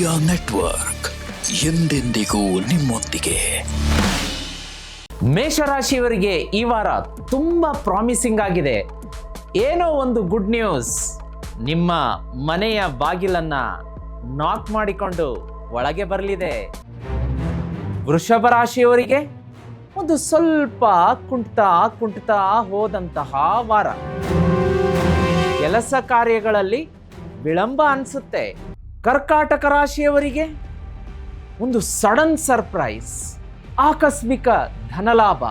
Media network ಎಂದೆಂದಿಗೂ ನಿಮ್ಮೊಂದಿಗೆ. ಮೇಷರಾಶಿಯವರಿಗೆ ಈ ವಾರ ತುಂಬ ಪ್ರಾಮಿಸಿಂಗ್ ಆಗಿದೆ. ಏನೋ ಒಂದು ಗುಡ್ ನ್ಯೂಸ್ ನಿಮ್ಮ ಮನೆಯ ಬಾಗಿಲನ್ನ ನಾಕ್ ಮಾಡಿಕೊಂಡು ಒಳಗೆ ಬರಲಿದೆ. ವೃಷಭ ರಾಶಿಯವರಿಗೆ ಒಂದು ಸ್ವಲ್ಪ ಕುಂಠಿತಾ ಹೋದಂತಹ ವಾರ. ಕೆಲಸ ಕಾರ್ಯಗಳಲ್ಲಿ ವಿಳಂಬ ಅನಿಸುತ್ತೆ. ಕರ್ಕಾಟಕ ರಾಶಿಯವರಿಗೆ ಒಂದು ಸಡನ್ ಸರ್ಪ್ರೈಸ್, ಆಕಸ್ಮಿಕ ಧನಲಾಭ.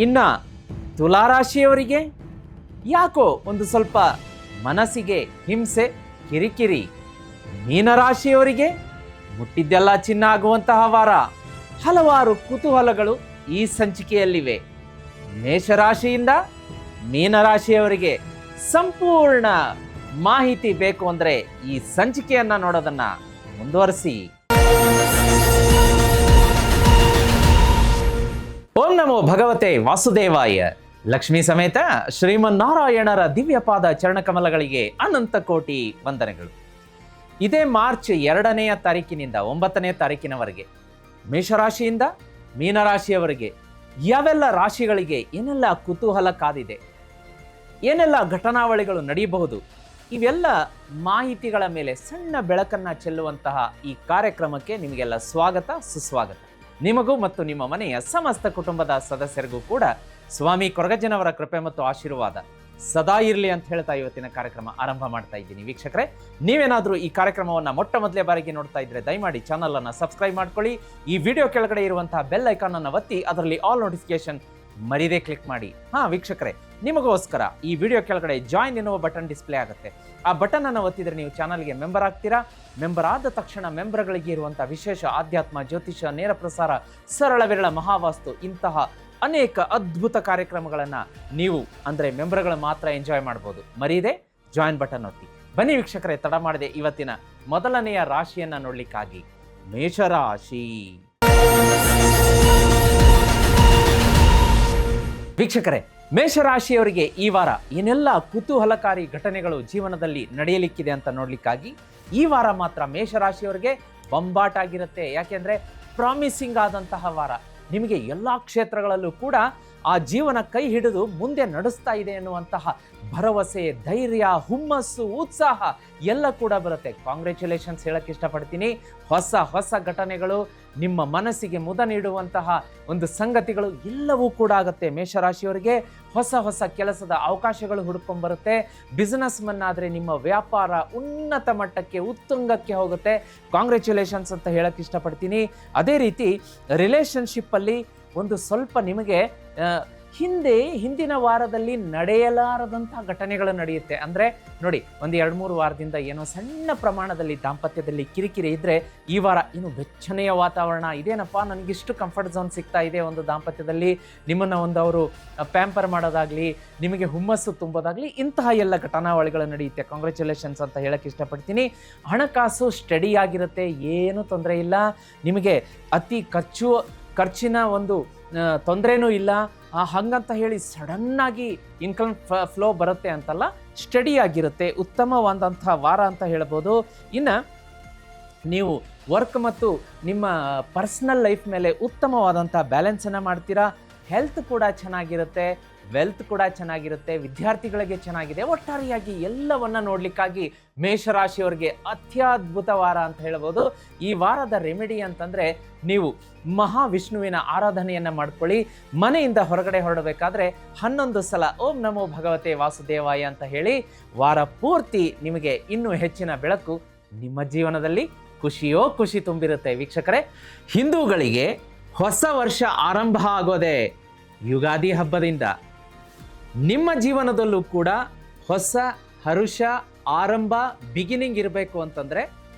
ಇನ್ನ ತುಲಾರಾಶಿಯವರಿಗೆ ಯಾಕೋ ಒಂದು ಸ್ವಲ್ಪ ಮನಸ್ಸಿಗೆ ಹಿಂಸೆ, ಕಿರಿಕಿರಿ. ಮೀನರಾಶಿಯವರಿಗೆ ಮುಟ್ಟಿದ್ದೆಲ್ಲ ಚಿನ್ನ ಆಗುವಂತಹ ವಾರ. ಹಲವಾರು ಕುತೂಹಲಗಳು ಈ ಸಂಚಿಕೆಯಲ್ಲಿವೆ. ಮೇಷರಾಶಿಯಿಂದ ಮೀನರಾಶಿಯವರಿಗೆ ಸಂಪೂರ್ಣ ಮಾಹಿತಿ ಬೇಕು ಅಂದ್ರೆ ಈ ಸಂಚಿಕೆಯನ್ನ ನೋಡೋದನ್ನ ಮುಂದುವರಿಸಿ. ಓಂ ನಮೋ ಭಗವತೆ ವಾಸುದೇವಾಯ. ಲಕ್ಷ್ಮೀ ಸಮೇತ ಶ್ರೀಮನ್ನಾರಾಯಣರ ದಿವ್ಯಪಾದ ಚರಣಕಮಲಗಳಿಗೆ ಅನಂತ ಕೋಟಿ ವಂದನೆಗಳು. ಇದೇ ಮಾರ್ಚ್ 2ನೇ ತಾರೀಕಿನಿಂದ 9ನೇ ತಾರೀಕಿನವರೆಗೆ ಮೇಷರಾಶಿಯಿಂದ ಮೀನರಾಶಿಯವರೆಗೆ ಯಾವೆಲ್ಲ ರಾಶಿಗಳಿಗೆ ಏನೆಲ್ಲ ಕುತೂಹಲ ಕಾದಿದೆ, ಏನೆಲ್ಲ ಘಟನಾವಳಿಗಳು ನಡೆಯಬಹುದು, ಇವೆಲ್ಲ ಮಾಹಿತಿಗಳ ಮೇಲೆ ಸಣ್ಣ ಬೆಳಕನ್ನ ಚೆಲ್ಲುವಂತಹ ಈ ಕಾರ್ಯಕ್ರಮಕ್ಕೆ ನಿಮಗೆಲ್ಲ ಸ್ವಾಗತ, ಸುಸ್ವಾಗತ. ನಿಮಗೂ ಮತ್ತು ನಿಮ್ಮ ಮನೆಯ ಸಮಸ್ತ ಕುಟುಂಬದ ಸದಸ್ಯರಿಗೂ ಕೂಡ ಸ್ವಾಮಿ ಕೊರಗಜ್ಜನವರ ಕೃಪೆ ಮತ್ತು ಆಶೀರ್ವಾದ ಸದಾ ಇರಲಿ ಅಂತ ಹೇಳ್ತಾ ಇವತ್ತಿನ ಕಾರ್ಯಕ್ರಮ ಆರಂಭ ಮಾಡ್ತಾ ಇದ್ದೀನಿ. ವೀಕ್ಷಕರೇ, ನೀವೇನಾದರೂ ಈ ಕಾರ್ಯಕ್ರಮವನ್ನು ಮೊಟ್ಟ ಮೊದಲೇ ಬಾರಿಗೆ ನೋಡ್ತಾ ಇದ್ರೆ ದಯಮಾಡಿ ಚಾನಲ್ ಅನ್ನು ಸಬ್ಸ್ಕ್ರೈಬ್ ಮಾಡ್ಕೊಳ್ಳಿ. ಈ ವಿಡಿಯೋ ಕೆಳಗಡೆ ಇರುವಂತಹ ಬೆಲ್ ಐಕಾನ್ ಅನ್ನು ಒತ್ತಿ ಅದರಲ್ಲಿ ಆಲ್ ನೋಟಿಫಿಕೇಶನ್ ಮರಿದೇ ಕ್ಲಿಕ್ ಮಾಡಿ. ವೀಕ್ಷಕರೇ, ನಿಮಗೋಸ್ಕರ ಈ ವಿಡಿಯೋ ಕೆಳಗಡೆ ಜಾಯಿನ್ ಎನ್ನುವ ಬಟನ್ ಡಿಸ್ಪ್ಲೇ ಆಗುತ್ತೆ. ಆ ಬಟನ್ ಅನ್ನು ಒತ್ತಿದ್ರೆ ನೀವು ಚಾನಲ್ಗೆ ಮೆಂಬರ್ ಆಗ್ತೀರಾ. ಮೆಂಬರ್ ಆದ ತಕ್ಷಣ ಮೆಂಬರ್ಗಳಿಗೆ ಇರುವಂತಹ ವಿಶೇಷ ಆಧ್ಯಾತ್ಮ, ಜ್ಯೋತಿಷ, ನೇರ ಪ್ರಸಾರ, ಸರಳ ವಿರಳ ಮಹಾವಾಸ್ತು ಇಂತಹ ಅನೇಕ ಅದ್ಭುತ ಕಾರ್ಯಕ್ರಮಗಳನ್ನ ನೀವು ಅಂದ್ರೆ ಮೆಂಬರ್ಗಳು ಮಾತ್ರ ಎಂಜಾಯ್ ಮಾಡಬಹುದು. ಮರೀದೆ ಜಾಯಿನ್ ಬಟನ್ ಒತ್ತಿ. ಬನ್ನಿ ವೀಕ್ಷಕರೇ, ತಡ ಮಾಡದೆ ಇವತ್ತಿನ ಮೊದಲನೆಯ ರಾಶಿಯನ್ನ ನೋಡ್ಲಿಕ್ಕಾಗಿ ಮೇಷರಾಶಿ. ವೀಕ್ಷಕರೇ, ಮೇಷರಾಶಿಯವರಿಗೆ ಈ ವಾರ ಏನೆಲ್ಲ ಕುತೂಹಲಕಾರಿ ಘಟನೆಗಳು ಜೀವನದಲ್ಲಿ ನಡೆಯಲಿಕ್ಕಿದೆ ಅಂತ ನೋಡ್ಲಿಕ್ಕಾಗಿ ಈ ವಾರ ಮಾತ್ರ ಮೇಷರಾಶಿಯವರಿಗೆ ಬೊಂಬಾಟ್ ಆಗಿರುತ್ತೆ. ಯಾಕೆಂದ್ರೆ ಪ್ರಾಮಿಸಿಂಗ್ ಆದಂತಹ ವಾರ. ನಿಮಗೆ ಎಲ್ಲ ಕ್ಷೇತ್ರಗಳಲ್ಲೂ ಕೂಡ ಆ ಜೀವನ ಕೈ ಹಿಡಿದು ಮುಂದೆ ನಡೆಸ್ತಾ ಇದೆ ಎನ್ನುವಂತಹ ಭರವಸೆ, ಧೈರ್ಯ, ಹುಮ್ಮಸ್ಸು, ಉತ್ಸಾಹ ಎಲ್ಲ ಕೂಡ ಬರುತ್ತೆ. ಕಾಂಗ್ರ್ಯಾಚುಲೇಷನ್ಸ್ ಹೇಳಕ್ಕೆ ಇಷ್ಟಪಡ್ತೀನಿ. ಹೊಸ ಘಟನೆಗಳು, ನಿಮ್ಮ ಮನಸ್ಸಿಗೆ ಮುದ ನೀಡುವಂತಹ ಒಂದು ಸಂಗತಿಗಳು ಎಲ್ಲವೂ ಕೂಡ ಆಗುತ್ತೆ. ಮೇಷರಾಶಿಯವರಿಗೆ ಹೊಸ ಕೆಲಸದ ಅವಕಾಶಗಳು ಹುಡುಕೊಂಡ್ಬರುತ್ತೆ. ಬಿಸ್ನೆಸ್ ಮನ್ ಆದರೆ ನಿಮ್ಮ ವ್ಯಾಪಾರ ಉನ್ನತ ಮಟ್ಟಕ್ಕೆ, ಉತ್ತುಂಗಕ್ಕೆ ಹೋಗುತ್ತೆ. ಕಾಂಗ್ರ್ಯಾಚುಲೇಷನ್ಸ್ ಅಂತ ಹೇಳಕ್ಕೆ ಇಷ್ಟಪಡ್ತೀನಿ. ಅದೇ ರೀತಿ ರಿಲೇಷನ್ಶಿಪ್ಪಲ್ಲಿ ಒಂದು ಸ್ವಲ್ಪ ನಿಮಗೆ ಹಿಂದಿನ ವಾರದಲ್ಲಿ ನಡೆಯಲಾರದಂತಹ ಘಟನೆಗಳು ನಡೆಯುತ್ತೆ. ಅಂದರೆ ನೋಡಿ, ಒಂದು 2-3 ವಾರದಿಂದ ಏನೋ ಸಣ್ಣ ಪ್ರಮಾಣದಲ್ಲಿ ದಾಂಪತ್ಯದಲ್ಲಿ ಕಿರಿಕಿರಿ ಇದ್ದರೆ ಈ ವಾರ ಏನು ಬೆಚ್ಚನೆಯ ವಾತಾವರಣ. ಇದೇನಪ್ಪ, ನನಗಿಷ್ಟು ಕಂಫರ್ಟ್ ಝೋನ್ ಸಿಗ್ತಾ ಇದೆ ಒಂದು ದಾಂಪತ್ಯದಲ್ಲಿ, ನಿಮ್ಮನ್ನು ಒಂದು ಅವರು ಪ್ಯಾಂಪರ್ ಮಾಡೋದಾಗಲಿ, ನಿಮಗೆ ಹುಮ್ಮಸ್ಸು ತುಂಬೋದಾಗಲಿ, ಇಂತಹ ಎಲ್ಲ ಘಟನಾವಳಿಗಳು ನಡೆಯುತ್ತೆ. ಕಾಂಗ್ರ್ಯಾಚುಲೇಷನ್ಸ್ ಅಂತ ಹೇಳಕ್ಕೆ ಇಷ್ಟಪಡ್ತೀನಿ. ಹಣಕಾಸು ಸ್ಟಡಿ ಆಗಿರುತ್ತೆ, ಏನೂ ತೊಂದರೆ ಇಲ್ಲ. ನಿಮಗೆ ಅತಿ ಖರ್ಚಿನ ಒಂದು ತೊಂದರೆನೂ ಇಲ್ಲ. ಹಾಗಂತ ಹೇಳಿ ಸಡನ್ನಾಗಿ ಇನ್ಕಮ್ ಫ್ಲೋ ಬರುತ್ತೆ ಅಂತಲ್ಲ, ಸ್ಟಡಿ ಆಗಿರುತ್ತೆ. ಉತ್ತಮವಾದಂಥ ವಾರ ಅಂತ ಹೇಳ್ಬೋದು. ಇನ್ನು ನೀವು ವರ್ಕ್ ಮತ್ತು ನಿಮ್ಮ ಪರ್ಸನಲ್ ಲೈಫ್ ಮೇಲೆ ಉತ್ತಮವಾದಂಥ ಬ್ಯಾಲೆನ್ಸನ್ನು ಮಾಡ್ತೀರಾ. ಹೆಲ್ತ್ ಕೂಡ ಚೆನ್ನಾಗಿರುತ್ತೆ, ವೆಲ್ತ್ ಕೂಡ ಚೆನ್ನಾಗಿರುತ್ತೆ, ವಿದ್ಯಾರ್ಥಿಗಳಿಗೆ ಚೆನ್ನಾಗಿದೆ. ಒಟ್ಟಾರೆಯಾಗಿ ಎಲ್ಲವನ್ನ ನೋಡ್ಲಿಕ್ಕಾಗಿ ಮೇಷರಾಶಿಯವರಿಗೆ ಅತ್ಯದ್ಭುತ ವಾರ ಅಂತ ಹೇಳ್ಬೋದು. ಈ ವಾರದ ರೆಮಿಡಿ ಅಂತಂದ್ರೆ ನೀವು ಮಹಾವಿಷ್ಣುವಿನ ಆರಾಧನೆಯನ್ನ ಮಾಡ್ಕೊಳ್ಳಿ. ಮನೆಯಿಂದ ಹೊರಗಡೆ ಹೊರಡಬೇಕಾದ್ರೆ 11 ಸಲ ಓಂ ನಮೋ ಭಗವತೆ ವಾಸುದೇವಾಯ ಅಂತ ಹೇಳಿ ವಾರ ಪೂರ್ತಿ ನಿಮಗೆ ಇನ್ನೂ ಹೆಚ್ಚಿನ ಬೆಳಕು, ನಿಮ್ಮ ಜೀವನದಲ್ಲಿ ಖುಷಿ ತುಂಬಿರುತ್ತೆ. ವೀಕ್ಷಕರೇ, ಹಿಂದೂಗಳಿಗೆ ಹೊಸ ವರ್ಷ ಆರಂಭ ಆಗೋದೇ ಯುಗಾದಿ ಹಬ್ಬದಿಂದ. ನಿಮ್ಮ ಜೀವನದಲ್ಲೂ ಕೂಡ ಹೊಸ ಹರುಷ, ಆರಂಭ, ಬಿಗಿನಿಂಗ್ ಇರಬೇಕು ಅಂತಂದ್ರೆ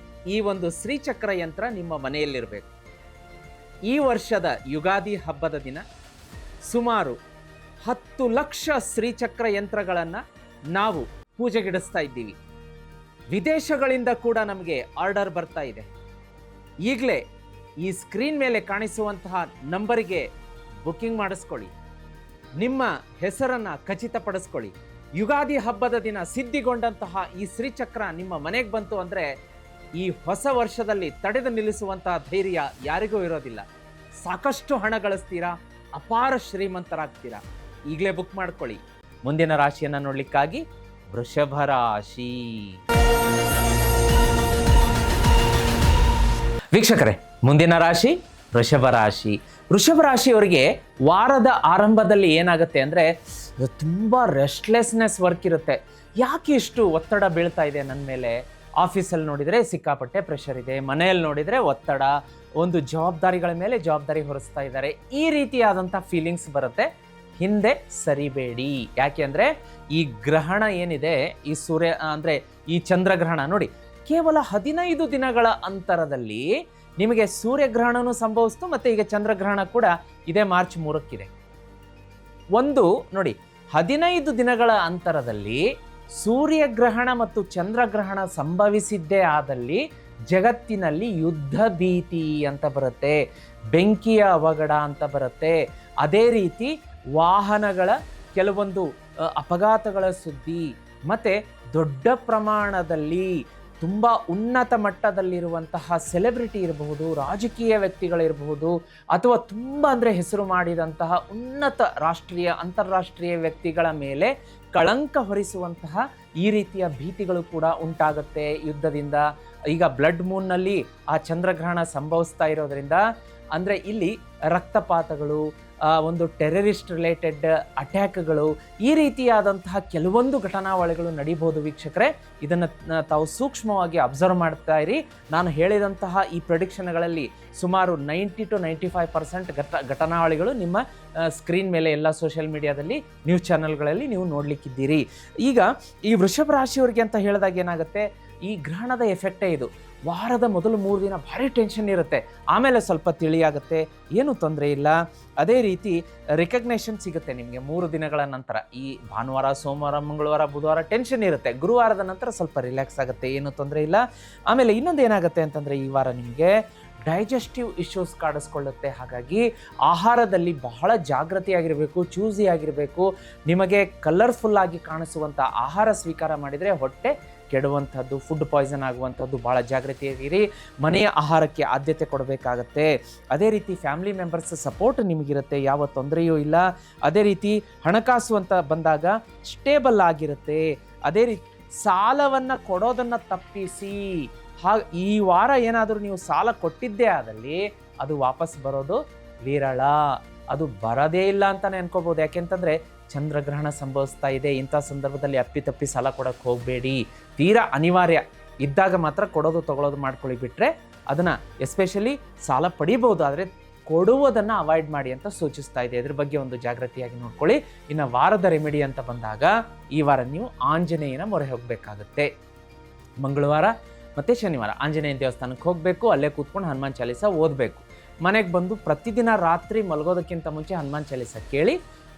ಈ ಒಂದು ಶ್ರೀಚಕ್ರ ಯಂತ್ರ ನಿಮ್ಮ ಮನೆಯಲ್ಲಿರಬೇಕು. ಈ ವರ್ಷದ ಯುಗಾದಿ ಹಬ್ಬದ ದಿನ ಸುಮಾರು 10 ಲಕ್ಷ ಶ್ರೀಚಕ್ರ ಯಂತ್ರಗಳನ್ನು ನಾವು ಪೂಜೆಗಿಡಿಸ್ತಾ ಇದ್ದೀವಿ. ವಿದೇಶಗಳಿಂದ ಕೂಡ ನಮಗೆ ಆರ್ಡರ್ ಬರ್ತಾ ಇದೆ. ಈಗಲೇ ಈ ಸ್ಕ್ರೀನ್ ಮೇಲೆ ಕಾಣಿಸುವಂತಹ ನಂಬರಿಗೆ ಬುಕಿಂಗ್ ಮಾಡಿಸ್ಕೊಳ್ಳಿ. ನಿಮ್ಮ ಹೆಸರನ್ನು ಖಚಿತಪಡಿಸ್ಕೊಳ್ಳಿ. ಯುಗಾದಿ ಹಬ್ಬದ ದಿನ ಸಿದ್ಧಿಗೊಂಡಂತಹ ಈ ಶ್ರೀಚಕ್ರ ನಿಮ್ಮ ಮನೆಗೆ ಬಂತು ಅಂದರೆ ಈ ಹೊಸ ವರ್ಷದಲ್ಲಿ ತಡೆದು ನಿಲ್ಲಿಸುವಂತಹ ಧೈರ್ಯ ಯಾರಿಗೂ ಇರೋದಿಲ್ಲ. ಸಾಕಷ್ಟು ಹಣ ಗಳಿಸ್ತೀರಾ, ಅಪಾರ ಶ್ರೀಮಂತರಾಗ್ತೀರಾ. ಈಗಲೇ ಬುಕ್ ಮಾಡ್ಕೊಳ್ಳಿ. ಮುಂದಿನ ರಾಶಿಯನ್ನ ನೋಡ್ಲಿಕ್ಕಾಗಿ ವೃಷಭ ರಾಶಿ. ವೀಕ್ಷಕರೇ, ಮುಂದಿನ ರಾಶಿ ವೃಷಭ ರಾಶಿ. ವೃಷಭ ರಾಶಿಯವರಿಗೆ ವಾರದ ಆರಂಭದಲ್ಲಿ ಏನಾಗುತ್ತೆ ಅಂದರೆ ತುಂಬ ರೆಸ್ಟ್ಲೆಸ್ನೆಸ್ ವರ್ಕ್ ಇರುತ್ತೆ. ಯಾಕೆ ಇಷ್ಟು ಒತ್ತಡ ಬೀಳ್ತಾ ಇದೆ ನನ್ನ ಮೇಲೆ? ಆಫೀಸಲ್ಲಿ ನೋಡಿದರೆ ಸಿಕ್ಕಾಪಟ್ಟೆ ಪ್ರೆಷರ್ ಇದೆ, ಮನೆಯಲ್ಲಿ ನೋಡಿದರೆ ಒತ್ತಡ, ಒಂದು ಜವಾಬ್ದಾರಿಗಳ ಮೇಲೆ ಜವಾಬ್ದಾರಿ ಹೊರಿಸ್ತಾ ಇದ್ದಾರೆ, ಈ ರೀತಿಯಾದಂಥ ಫೀಲಿಂಗ್ಸ್ ಬರುತ್ತೆ. ಹಿಂದೆ ಸರಿಬೇಡಿ. ಯಾಕೆ ಅಂದರೆ ಈ ಗ್ರಹಣ ಏನಿದೆ, ಈ ಸೂರ್ಯ ಅಂದರೆ ಈ ಚಂದ್ರಗ್ರಹಣ ನೋಡಿ, ಕೇವಲ 15 ದಿನಗಳ ಅಂತರದಲ್ಲಿ ನಿಮಗೆ ಸೂರ್ಯಗ್ರಹಣನೂ ಸಂಭವಿಸ್ತು, ಮತ್ತು ಈಗ ಚಂದ್ರಗ್ರಹಣ ಕೂಡ ಇದೇ ಮಾರ್ಚ್ 3 ಒಂದು ನೋಡಿ, 15 ದಿನಗಳ ಅಂತರದಲ್ಲಿ ಸೂರ್ಯಗ್ರಹಣ ಮತ್ತು ಚಂದ್ರಗ್ರಹಣ ಸಂಭವಿಸಿದ್ದೇ ಆದಲ್ಲಿ ಜಗತ್ತಿನಲ್ಲಿ ಯುದ್ಧ ಭೀತಿ ಅಂತ ಬರುತ್ತೆ, ಬೆಂಕಿಯ ಅವಘಡ ಅಂತ ಬರುತ್ತೆ. ಅದೇ ರೀತಿ ವಾಹನಗಳ ಕೆಲವೊಂದು ಅಪಘಾತಗಳ ಸುದ್ದಿ, ಮತ್ತು ದೊಡ್ಡ ಪ್ರಮಾಣದಲ್ಲಿ ತುಂಬ ಉನ್ನತ ಮಟ್ಟದಲ್ಲಿರುವಂತಹ ಸೆಲೆಬ್ರಿಟಿ ಇರಬಹುದು, ರಾಜಕೀಯ ವ್ಯಕ್ತಿಗಳಿರಬಹುದು, ಅಥವಾ ತುಂಬ ಅಂದರೆ ಹೆಸರು ಮಾಡಿದಂತಹ ಉನ್ನತ ರಾಷ್ಟ್ರೀಯ ಅಂತಾರಾಷ್ಟ್ರೀಯ ವ್ಯಕ್ತಿಗಳ ಮೇಲೆ ಕಳಂಕ ಹೊರಿಸುವಂತಹ ಈ ರೀತಿಯ ಭೀತಿಗಳು ಕೂಡ ಉಂಟಾಗುತ್ತೆ ಯುದ್ಧದಿಂದ. ಈಗ ಬ್ಲಡ್ ಮೂನ್ನಲ್ಲಿ ಆ ಚಂದ್ರಗ್ರಹಣ ಸಂಭವಿಸ್ತಾ ಇರೋದ್ರಿಂದ ಅಂದರೆ ಇಲ್ಲಿ ರಕ್ತಪಾತಗಳು, ಒಂದು ಟೆರರಿಸ್ಟ್ ರಿಲೇಟೆಡ್ ಅಟ್ಯಾಕ್ಗಳು, ಈ ರೀತಿಯಾದಂತಹ ಕೆಲವೊಂದು ಘಟನಾವಳಿಗಳು ನಡೀಬಹುದು. ವೀಕ್ಷಕರೇ, ಇದನ್ನು ತಾವು ಸೂಕ್ಷ್ಮವಾಗಿ ಅಬ್ಸರ್ವ್ ಮಾಡ್ತಾ ಇರಿ. ನಾನು ಹೇಳಿದಂತಹ ಈ ಪ್ರೆಡಿಕ್ಷನ್ಗಳಲ್ಲಿ ಸುಮಾರು 90 to 95% ಘಟನಾವಳಿಗಳು ನಿಮ್ಮ ಸ್ಕ್ರೀನ್ ಮೇಲೆ ಎಲ್ಲ ಸೋಷಿಯಲ್ ಮೀಡಿಯಾದಲ್ಲಿ, ನ್ಯೂಸ್ ಚಾನೆಲ್ಗಳಲ್ಲಿ ನೀವು ನೋಡಲಿಕ್ಕಿದ್ದೀರಿ. ಈಗ ಈ ವೃಷಭ ರಾಶಿಯವರಿಗೆ ಅಂತ ಹೇಳಿದಾಗ ಏನಾಗುತ್ತೆ, ಈ ಗ್ರಹಣದ ಎಫೆಕ್ಟೇ ಇದು. ವಾರದ ಮೊದಲು 3 ದಿನ ಭಾರಿ ಟೆನ್ಷನ್ ಇರುತ್ತೆ, ಆಮೇಲೆ ಸ್ವಲ್ಪ ತಿಳಿಯಾಗುತ್ತೆ, ಏನೂ ತೊಂದರೆ ಇಲ್ಲ. ಅದೇ ರೀತಿ ರಿಕಗ್ನೇಷನ್ ಸಿಗುತ್ತೆ ನಿಮಗೆ 3 ದಿನಗಳ ನಂತರ. ಈ ಭಾನುವಾರ, ಸೋಮವಾರ, ಮಂಗಳವಾರ, ಬುಧವಾರ ಟೆನ್ಷನ್ ಇರುತ್ತೆ, ಗುರುವಾರದ ನಂತರ ಸ್ವಲ್ಪ ರಿಲ್ಯಾಕ್ಸ್ ಆಗುತ್ತೆ, ಏನೂ ತೊಂದರೆ ಇಲ್ಲ. ಆಮೇಲೆ ಇನ್ನೊಂದು ಏನಾಗುತ್ತೆ ಅಂತಂದರೆ, ಈ ವಾರ ನಿಮಗೆ ಡೈಜೆಸ್ಟಿವ್ ಇಶ್ಯೂಸ್ ಕಾಡಿಸ್ಕೊಳ್ಳುತ್ತೆ. ಹಾಗಾಗಿ ಆಹಾರದಲ್ಲಿ ಬಹಳ ಜಾಗೃತಿಯಾಗಿರಬೇಕು, ಚೂಸಿ ಆಗಿರಬೇಕು. ನಿಮಗೆ ಕಲರ್ಫುಲ್ ಆಗಿ ಕಾಣಿಸುವಂಥ ಆಹಾರ ಸ್ವೀಕಾರ ಮಾಡಿದರೆ ಹೊಟ್ಟೆ ಕೆಡುವಂಥದ್ದು, ಫುಡ್ ಪಾಯ್ಸನ್ ಆಗುವಂಥದ್ದು, ಭಾಳ ಜಾಗೃತಿಯಾಗಿರಿ. ಮನೆಯ ಆಹಾರಕ್ಕೆ ಆದ್ಯತೆ ಕೊಡಬೇಕಾಗತ್ತೆ. ಅದೇ ರೀತಿ ಫ್ಯಾಮಿಲಿ ಮೆಂಬರ್ಸ್ ಸಪೋರ್ಟ್ ನಿಮಗಿರುತ್ತೆ, ಯಾವ ತೊಂದರೆಯೂ ಇಲ್ಲ. ಅದೇ ರೀತಿ ಹಣಕಾಸು ಅಂತ ಬಂದಾಗ ಸ್ಟೇಬಲ್ ಆಗಿರುತ್ತೆ. ಅದೇ ರೀತಿ ಸಾಲವನ್ನು ಕೊಡೋದನ್ನು ತಪ್ಪಿಸಿ. ಈ ವಾರ ಏನಾದರೂ ನೀವು ಸಾಲ ಕೊಟ್ಟಿದ್ದೇ ಆದಲ್ಲಿ ಅದು ವಾಪಸ್ ಬರೋದು ವಿರಳ, ಅದು ಬರೋದೇ ಇಲ್ಲ ಅಂತಲೇ ಅನ್ಕೋಬೋದು. ಯಾಕೆಂತಂದರೆ ಚಂದ್ರಗ್ರಹಣ ಸಂಭವಿಸ್ತಾ ಇದೆ. ಇಂಥ ಸಂದರ್ಭದಲ್ಲಿ ಅಪ್ಪಿತಪ್ಪಿ ಸಾಲ ಕೊಡೋಕ್ಕೆ ಹೋಗಬೇಡಿ. ತೀರಾ ಅನಿವಾರ್ಯ ಇದ್ದಾಗ ಮಾತ್ರ ಕೊಡೋದು ತಗೊಳ್ಳೋದು ಮಾಡ್ಕೊಳ್ಳಿ, ಬಿಟ್ಟರೆ ಅದನ್ನು ಎಸ್ಪೆಷಲಿ ಸಾಲ ಪಡಿಬೋದು, ಆದರೆ ಕೊಡುವುದನ್ನು ಅವಾಯ್ಡ್ ಮಾಡಿ ಅಂತ ಸೂಚಿಸ್ತಾ ಇದೆ. ಇದ್ರ ಬಗ್ಗೆ ಒಂದು ಜಾಗೃತಿಯಾಗಿ ನೋಡ್ಕೊಳ್ಳಿ. ಇನ್ನು ವಾರದ ರೆಮಿಡಿ ಅಂತ ಬಂದಾಗ, ಈ ವಾರ ನೀವು ಆಂಜನೇಯನ ಮೊರೆ ಹೋಗಬೇಕಾಗುತ್ತೆ. ಮಂಗಳವಾರ ಮತ್ತು ಶನಿವಾರ ಆಂಜನೇಯನ ದೇವಸ್ಥಾನಕ್ಕೆ ಹೋಗಬೇಕು, ಅಲ್ಲೇ ಕೂತ್ಕೊಂಡು ಹನುಮಾನ್ ಚಾಲೀಸ ಓದಬೇಕು. ಮನೆಗೆ ಬಂದು ಪ್ರತಿದಿನ ರಾತ್ರಿ ಮಲಗೋದಕ್ಕಿಂತ ಮುಂಚೆ ಹನುಮಾನ್ ಚಾಲೀಸ ಕೇಳಿ,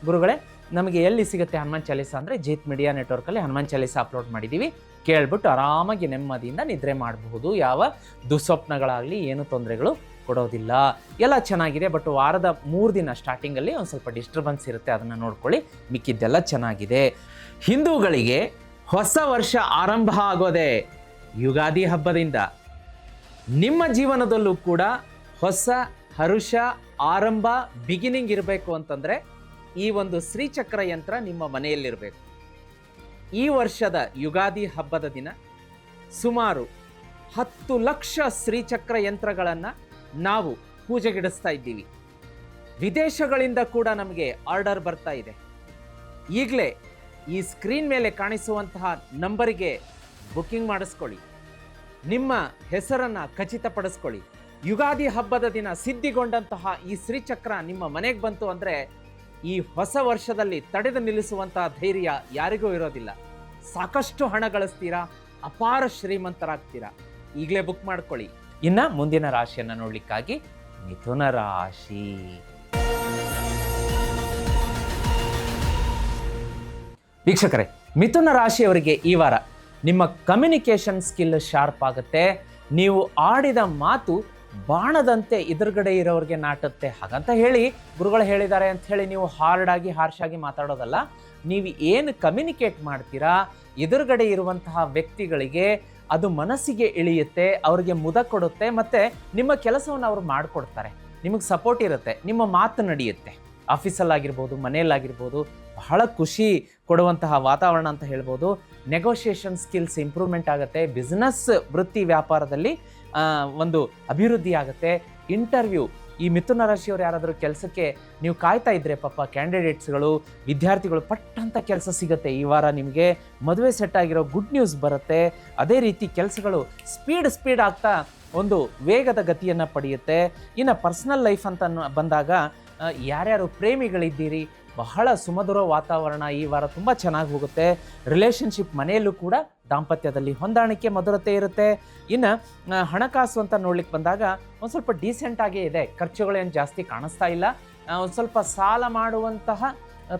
ಗುರುಗಳೇ ನಮಗೆ ಎಲ್ಲಿ ಸಿಗುತ್ತೆ ಹನುಮಾನ್ ಚಾಲೀಸ ಅಂದರೆ ಜೀತ್ ಮೀಡಿಯಾ ನೆಟ್ವರ್ಕಲ್ಲಿ ಹನುಮಾನ್ ಚಾಲೀಸ ಅಪ್ಲೋಡ್ ಮಾಡಿದ್ದೀವಿ, ಕೇಳ್ಬಿಟ್ಟು ಆರಾಮಾಗಿ ನೆಮ್ಮದಿಯಿಂದ ನಿದ್ರೆ ಮಾಡಬಹುದು. ಯಾವ ದುಸ್ವಪ್ನಗಳಾಗಲಿ ಏನು ತೊಂದರೆಗಳು ಕೊಡೋದಿಲ್ಲ, ಎಲ್ಲ ಚೆನ್ನಾಗಿದೆ. ಬಟ್ ವಾರದ 3 ದಿನ ಸ್ಟಾರ್ಟಿಂಗಲ್ಲಿ ಒಂದು ಸ್ವಲ್ಪ ಡಿಸ್ಟರ್ಬೆನ್ಸ್ ಇರುತ್ತೆ, ಅದನ್ನು ನೋಡ್ಕೊಳ್ಳಿ. ಮಿಕ್ಕಿದ್ದೆಲ್ಲ ಚೆನ್ನಾಗಿದೆ. ಹಿಂದೂಗಳಿಗೆ ಹೊಸ ವರ್ಷ ಆರಂಭ ಆಗೋದೇ ಯುಗಾದಿ ಹಬ್ಬದಿಂದ. ನಿಮ್ಮ ಜೀವನದಲ್ಲೂ ಕೂಡ ಹೊಸ ಹರುಷ, ಆರಂಭ, ಬಿಗಿನಿಂಗ್ ಇರಬೇಕು ಅಂತಂದರೆ ಈ ಒಂದು ಶ್ರೀಚಕ್ರ ಯಂತ್ರ ನಿಮ್ಮ ಮನೆಯಲ್ಲಿರಬೇಕು. ಈ ವರ್ಷದ ಯುಗಾದಿ ಹಬ್ಬದ ದಿನ ಸುಮಾರು 10 ಲಕ್ಷ ಶ್ರೀಚಕ್ರ ಯಂತ್ರಗಳನ್ನು ನಾವು ಪೂಜೆಗಿಡಿಸ್ತಾ ಇದ್ದೀವಿ. ವಿದೇಶಗಳಿಂದ ಕೂಡ ನಮಗೆ ಆರ್ಡರ್ ಬರ್ತಾ ಇದೆ. ಈಗಲೇ ಈ ಸ್ಕ್ರೀನ್ ಮೇಲೆ ಕಾಣಿಸುವಂತಹ ನಂಬರಿಗೆ ಬುಕ್ಕಿಂಗ್ ಮಾಡಿಸ್ಕೊಳ್ಳಿ, ನಿಮ್ಮ ಹೆಸರನ್ನು ಖಚಿತಪಡಿಸ್ಕೊಳ್ಳಿ. ಯುಗಾದಿ ಹಬ್ಬದ ದಿನ ಸಿದ್ಧಿಗೊಂಡಂತಹ ಈ ಶ್ರೀಚಕ್ರ ನಿಮ್ಮ ಮನೆಗೆ ಬಂತು ಅಂದರೆ ಈ ಹೊಸ ವರ್ಷದಲ್ಲಿ ತಡೆದು ನಿಲ್ಲಿಸುವಂತಹ ಧೈರ್ಯ ಯಾರಿಗೂ ಇರೋದಿಲ್ಲ. ಸಾಕಷ್ಟು ಹಣ ಗಳಿಸ್ತೀರಾ, ಅಪಾರ ಶ್ರೀಮಂತರಾಗ್ತೀರಾ. ಈಗಲೇ ಬುಕ್ ಮಾಡ್ಕೊಳ್ಳಿ. ಇನ್ನು ಮುಂದಿನ ರಾಶಿಯನ್ನು ನೋಡ್ಲಿಕ್ಕಾಗಿ ಮಿಥುನ ರಾಶಿ. ವೀಕ್ಷಕರೇ, ಮಿಥುನ ರಾಶಿಯವರಿಗೆ ಈ ವಾರ ನಿಮ್ಮ ಕಮ್ಯುನಿಕೇಷನ್ ಸ್ಕಿಲ್ ಶಾರ್ಪ್ ಆಗುತ್ತೆ. ನೀವು ಆಡಿದ ಮಾತು ಬಾಣದಂತೆ ಎದುರುಗಡೆ ಇರೋರಿಗೆ ನಾಟುತ್ತೆ. ಹಾಗಂತ ಹೇಳಿ ಗುರುಗಳು ಹೇಳಿದ್ದಾರೆ ಅಂತ ಹೇಳಿ ನೀವು ಹಾರ್ಷಾಗಿ ಮಾತಾಡೋದಲ್ಲ. ನೀವು ಏನು ಕಮ್ಯುನಿಕೇಟ್ ಮಾಡ್ತೀರಾ, ಎದುರುಗಡೆ ಇರುವಂತಹ ವ್ಯಕ್ತಿಗಳಿಗೆ ಅದು ಮನಸ್ಸಿಗೆ ಇಳಿಯುತ್ತೆ, ಅವರಿಗೆ ಮುದ ಕೊಡುತ್ತೆ, ಮತ್ತು ನಿಮ್ಮ ಕೆಲಸವನ್ನು ಅವರು ಮಾಡಿಕೊಡ್ತಾರೆ. ನಿಮಗೆ ಸಪೋರ್ಟ್ ಇರುತ್ತೆ, ನಿಮ್ಮ ಮಾತು ನಡೆಯುತ್ತೆ. ಆಫೀಸಲ್ಲಾಗಿರ್ಬೋದು, ಮನೆಯಲ್ಲಾಗಿರ್ಬೋದು, ಬಹಳ ಖುಷಿ ಕೊಡುವಂತಹ ವಾತಾವರಣ ಅಂತ ಹೇಳ್ಬೋದು. ನೆಗೋಷಿಯೇಷನ್ ಸ್ಕಿಲ್ಸ್ ಇಂಪ್ರೂವ್ಮೆಂಟ್ ಆಗುತ್ತೆ. ಬಿಸ್ನೆಸ್ ವೃತ್ತಿ ವ್ಯಾಪಾರದಲ್ಲಿ ಒಂದು ಅಭಿವೃದ್ಧಿ ಆಗುತ್ತೆ. ಇಂಟರ್ವ್ಯೂ, ಈ ಮಿಥುನ ರಾಶಿಯವರು ಯಾರಾದರೂ ಕೆಲಸಕ್ಕೆ ನೀವು ಕಾಯ್ತಾ ಇದ್ದರೆ ಪಾಪ ಕ್ಯಾಂಡಿಡೇಟ್ಸ್ಗಳು, ವಿದ್ಯಾರ್ಥಿಗಳು, ಪಟ್ಟಂತ ಕೆಲಸ ಸಿಗುತ್ತೆ ಈ ವಾರ. ನಿಮಗೆ ಮದುವೆ ಸೆಟ್ ಆಗಿರೋ ಗುಡ್ ನ್ಯೂಸ್ ಬರುತ್ತೆ. ಅದೇ ರೀತಿ ಕೆಲಸಗಳು ಸ್ಪೀಡ್ ಆಗ್ತಾ ಒಂದು ವೇಗದ ಗತಿಯನ್ನು ಪಡೆಯುತ್ತೆ. ಇನ್ನು ಪರ್ಸನಲ್ ಲೈಫ್ ಅಂತ ಬಂದಾಗ ಯಾರ್ಯಾರು ಪ್ರೇಮಿಗಳಿದ್ದೀರಿ, ಬಹಳ ಸುಮಧುರ ವಾತಾವರಣ ಈ ವಾರ ತುಂಬ ಚೆನ್ನಾಗಿ ಹೋಗುತ್ತೆ. ರಿಲೇಷನ್ಶಿಪ್ ಮನೆಯಲ್ಲೂ ಕೂಡ ದಾಂಪತ್ಯದಲ್ಲಿ ಹೊಂದಾಣಿಕೆ, ಮಧುರತೆ ಇರುತ್ತೆ. ಇನ್ನು ಹಣಕಾಸು ಅಂತ ನೋಡ್ಲಿಕ್ಕೆ ಬಂದಾಗ ಒಂದು ಸ್ವಲ್ಪ ಡೀಸೆಂಟಾಗೇ ಇದೆ, ಖರ್ಚುಗಳೇನು ಜಾಸ್ತಿ ಕಾಣಿಸ್ತಾ ಇಲ್ಲ. ಒಂದು ಸ್ವಲ್ಪ ಸಾಲ ಮಾಡುವಂತಹ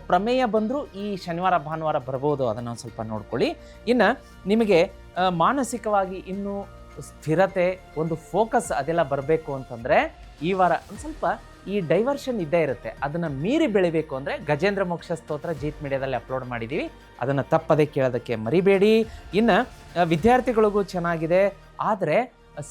ಪ್ರಮೇಯ ಬಂದರೂ ಈ ಶನಿವಾರ ಭಾನುವಾರ ಬರ್ಬೋದು, ಅದನ್ನು ಒಂದು ಸ್ವಲ್ಪ ನೋಡ್ಕೊಳ್ಳಿ. ಇನ್ನು ನಿಮಗೆ ಮಾನಸಿಕವಾಗಿ ಇನ್ನೂ ಸ್ಥಿರತೆ, ಒಂದು ಫೋಕಸ್ ಅದೆಲ್ಲ ಬರಬೇಕು ಅಂತಂದರೆ ಈ ವಾರ ಒಂದು ಸ್ವಲ್ಪ ಈ ಡೈವರ್ಷನ್ ಇದ್ದೇ ಇರುತ್ತೆ. ಅದನ್ನು ಮೀರಿ ಬೆಳಿಬೇಕು ಅಂದರೆ ಗಜೇಂದ್ರ ಮೋಕ್ಷ ಸ್ತೋತ್ರ ಜೀತ್ ಮೀಡಿಯಾದಲ್ಲಿ ಅಪ್ಲೋಡ್ ಮಾಡಿದ್ದೀವಿ, ಅದನ್ನು ತಪ್ಪದೇ ಕೇಳೋದಕ್ಕೆ ಮರಿಬೇಡಿ. ಇನ್ನು ವಿದ್ಯಾರ್ಥಿಗಳಿಗೂ ಚೆನ್ನಾಗಿದೆ, ಆದರೆ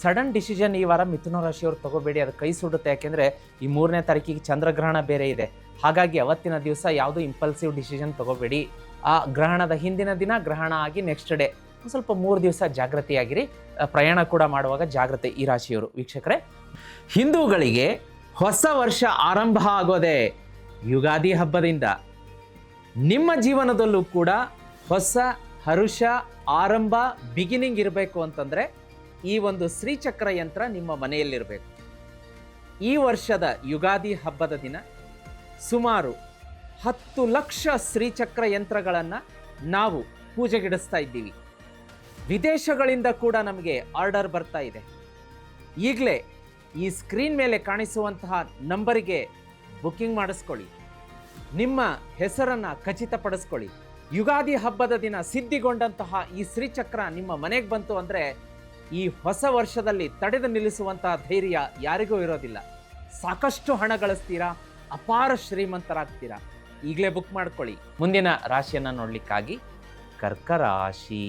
ಸಡನ್ ಡಿಸಿಷನ್ ಈ ವಾರ ಮಿಥುನ ರಾಶಿಯವರು ತಗೋಬೇಡಿ, ಅದು ಕೈ ಸುಡುತ್ತೆ. ಯಾಕೆಂದರೆ ಈ 3ನೇ ತಾರೀಕಿಗೆ ಚಂದ್ರಗ್ರಹಣ ಬೇರೆ ಇದೆ. ಹಾಗಾಗಿ ಅವತ್ತಿನ ದಿವಸ ಯಾವುದೂ ಇಂಪಲ್ಸಿವ್ ಡಿಸಿಷನ್ ತಗೋಬೇಡಿ. ಆ ಗ್ರಹಣದ ಹಿಂದಿನ ದಿನ, ಗ್ರಹಣ ಆಗಿ ನೆಕ್ಸ್ಟ್ ಡೇ ಒಂದು ಸ್ವಲ್ಪ 3 ದಿವಸ ಜಾಗೃತಿಯಾಗಿರಿ. ಪ್ರಯಾಣ ಕೂಡ ಮಾಡುವಾಗ ಜಾಗ್ರತೆ ಈ ರಾಶಿಯವರು. ವೀಕ್ಷಕರೇ, ಹಿಂದೂಗಳಿಗೆ ಹೊಸ ವರ್ಷ ಆರಂಭ ಆಗೋದೆ ಯುಗಾದಿ ಹಬ್ಬದಿಂದ. ನಿಮ್ಮ ಜೀವನದಲ್ಲೂ ಕೂಡ ಹೊಸ ಹರುಷ, ಆರಂಭ, ಬಿಗಿನಿಂಗ್ ಇರಬೇಕು ಅಂತಂದರೆ ಈ ಒಂದು ಶ್ರೀಚಕ್ರ ಯಂತ್ರ ನಿಮ್ಮ ಮನೆಯಲ್ಲಿರಬೇಕು. ಈ ವರ್ಷದ ಯುಗಾದಿ ಹಬ್ಬದ ದಿನ ಸುಮಾರು 10 ಲಕ್ಷ ಶ್ರೀಚಕ್ರ ಯಂತ್ರಗಳನ್ನು ನಾವು ಪೂಜೆಗಿಡಿಸ್ತಾ ಇದ್ದೀವಿ. ವಿದೇಶಗಳಿಂದ ಕೂಡ ನಮಗೆ ಆರ್ಡರ್ ಬರ್ತಾ ಇದೆ. ಈಗಲೇ ಈ ಸ್ಕ್ರೀನ್ ಮೇಲೆ ಕಾಣಿಸುವಂತಹ ನಂಬರಿಗೆ ಬುಕ್ಕಿಂಗ್ ಮಾಡಿಸ್ಕೊಳ್ಳಿ, ನಿಮ್ಮ ಹೆಸರನ್ನು ಖಚಿತಪಡಿಸ್ಕೊಳ್ಳಿ. ಯುಗಾದಿ ಹಬ್ಬದ ದಿನ ಸಿದ್ಧಿಗೊಂಡಂತಹ ಈ ಶ್ರೀಚಕ್ರ ನಿಮ್ಮ ಮನೆಗೆ ಬಂತು ಅಂದರೆ ಈ ಹೊಸ ವರ್ಷದಲ್ಲಿ ತಡೆದು ನಿಲ್ಲಿಸುವಂತಹ ಧೈರ್ಯ ಯಾರಿಗೂ ಇರೋದಿಲ್ಲ. ಸಾಕಷ್ಟು ಹಣ ಗಳಿಸ್ತೀರಾ, ಅಪಾರ ಶ್ರೀಮಂತರಾಗ್ತೀರಾ. ಈಗಲೇ ಬುಕ್ ಮಾಡ್ಕೊಳ್ಳಿ. ಮುಂದಿನ ರಾಶಿಯನ್ನು ನೋಡಲಿಕ್ಕಾಗಿ ಕರ್ಕ ರಾಶಿ.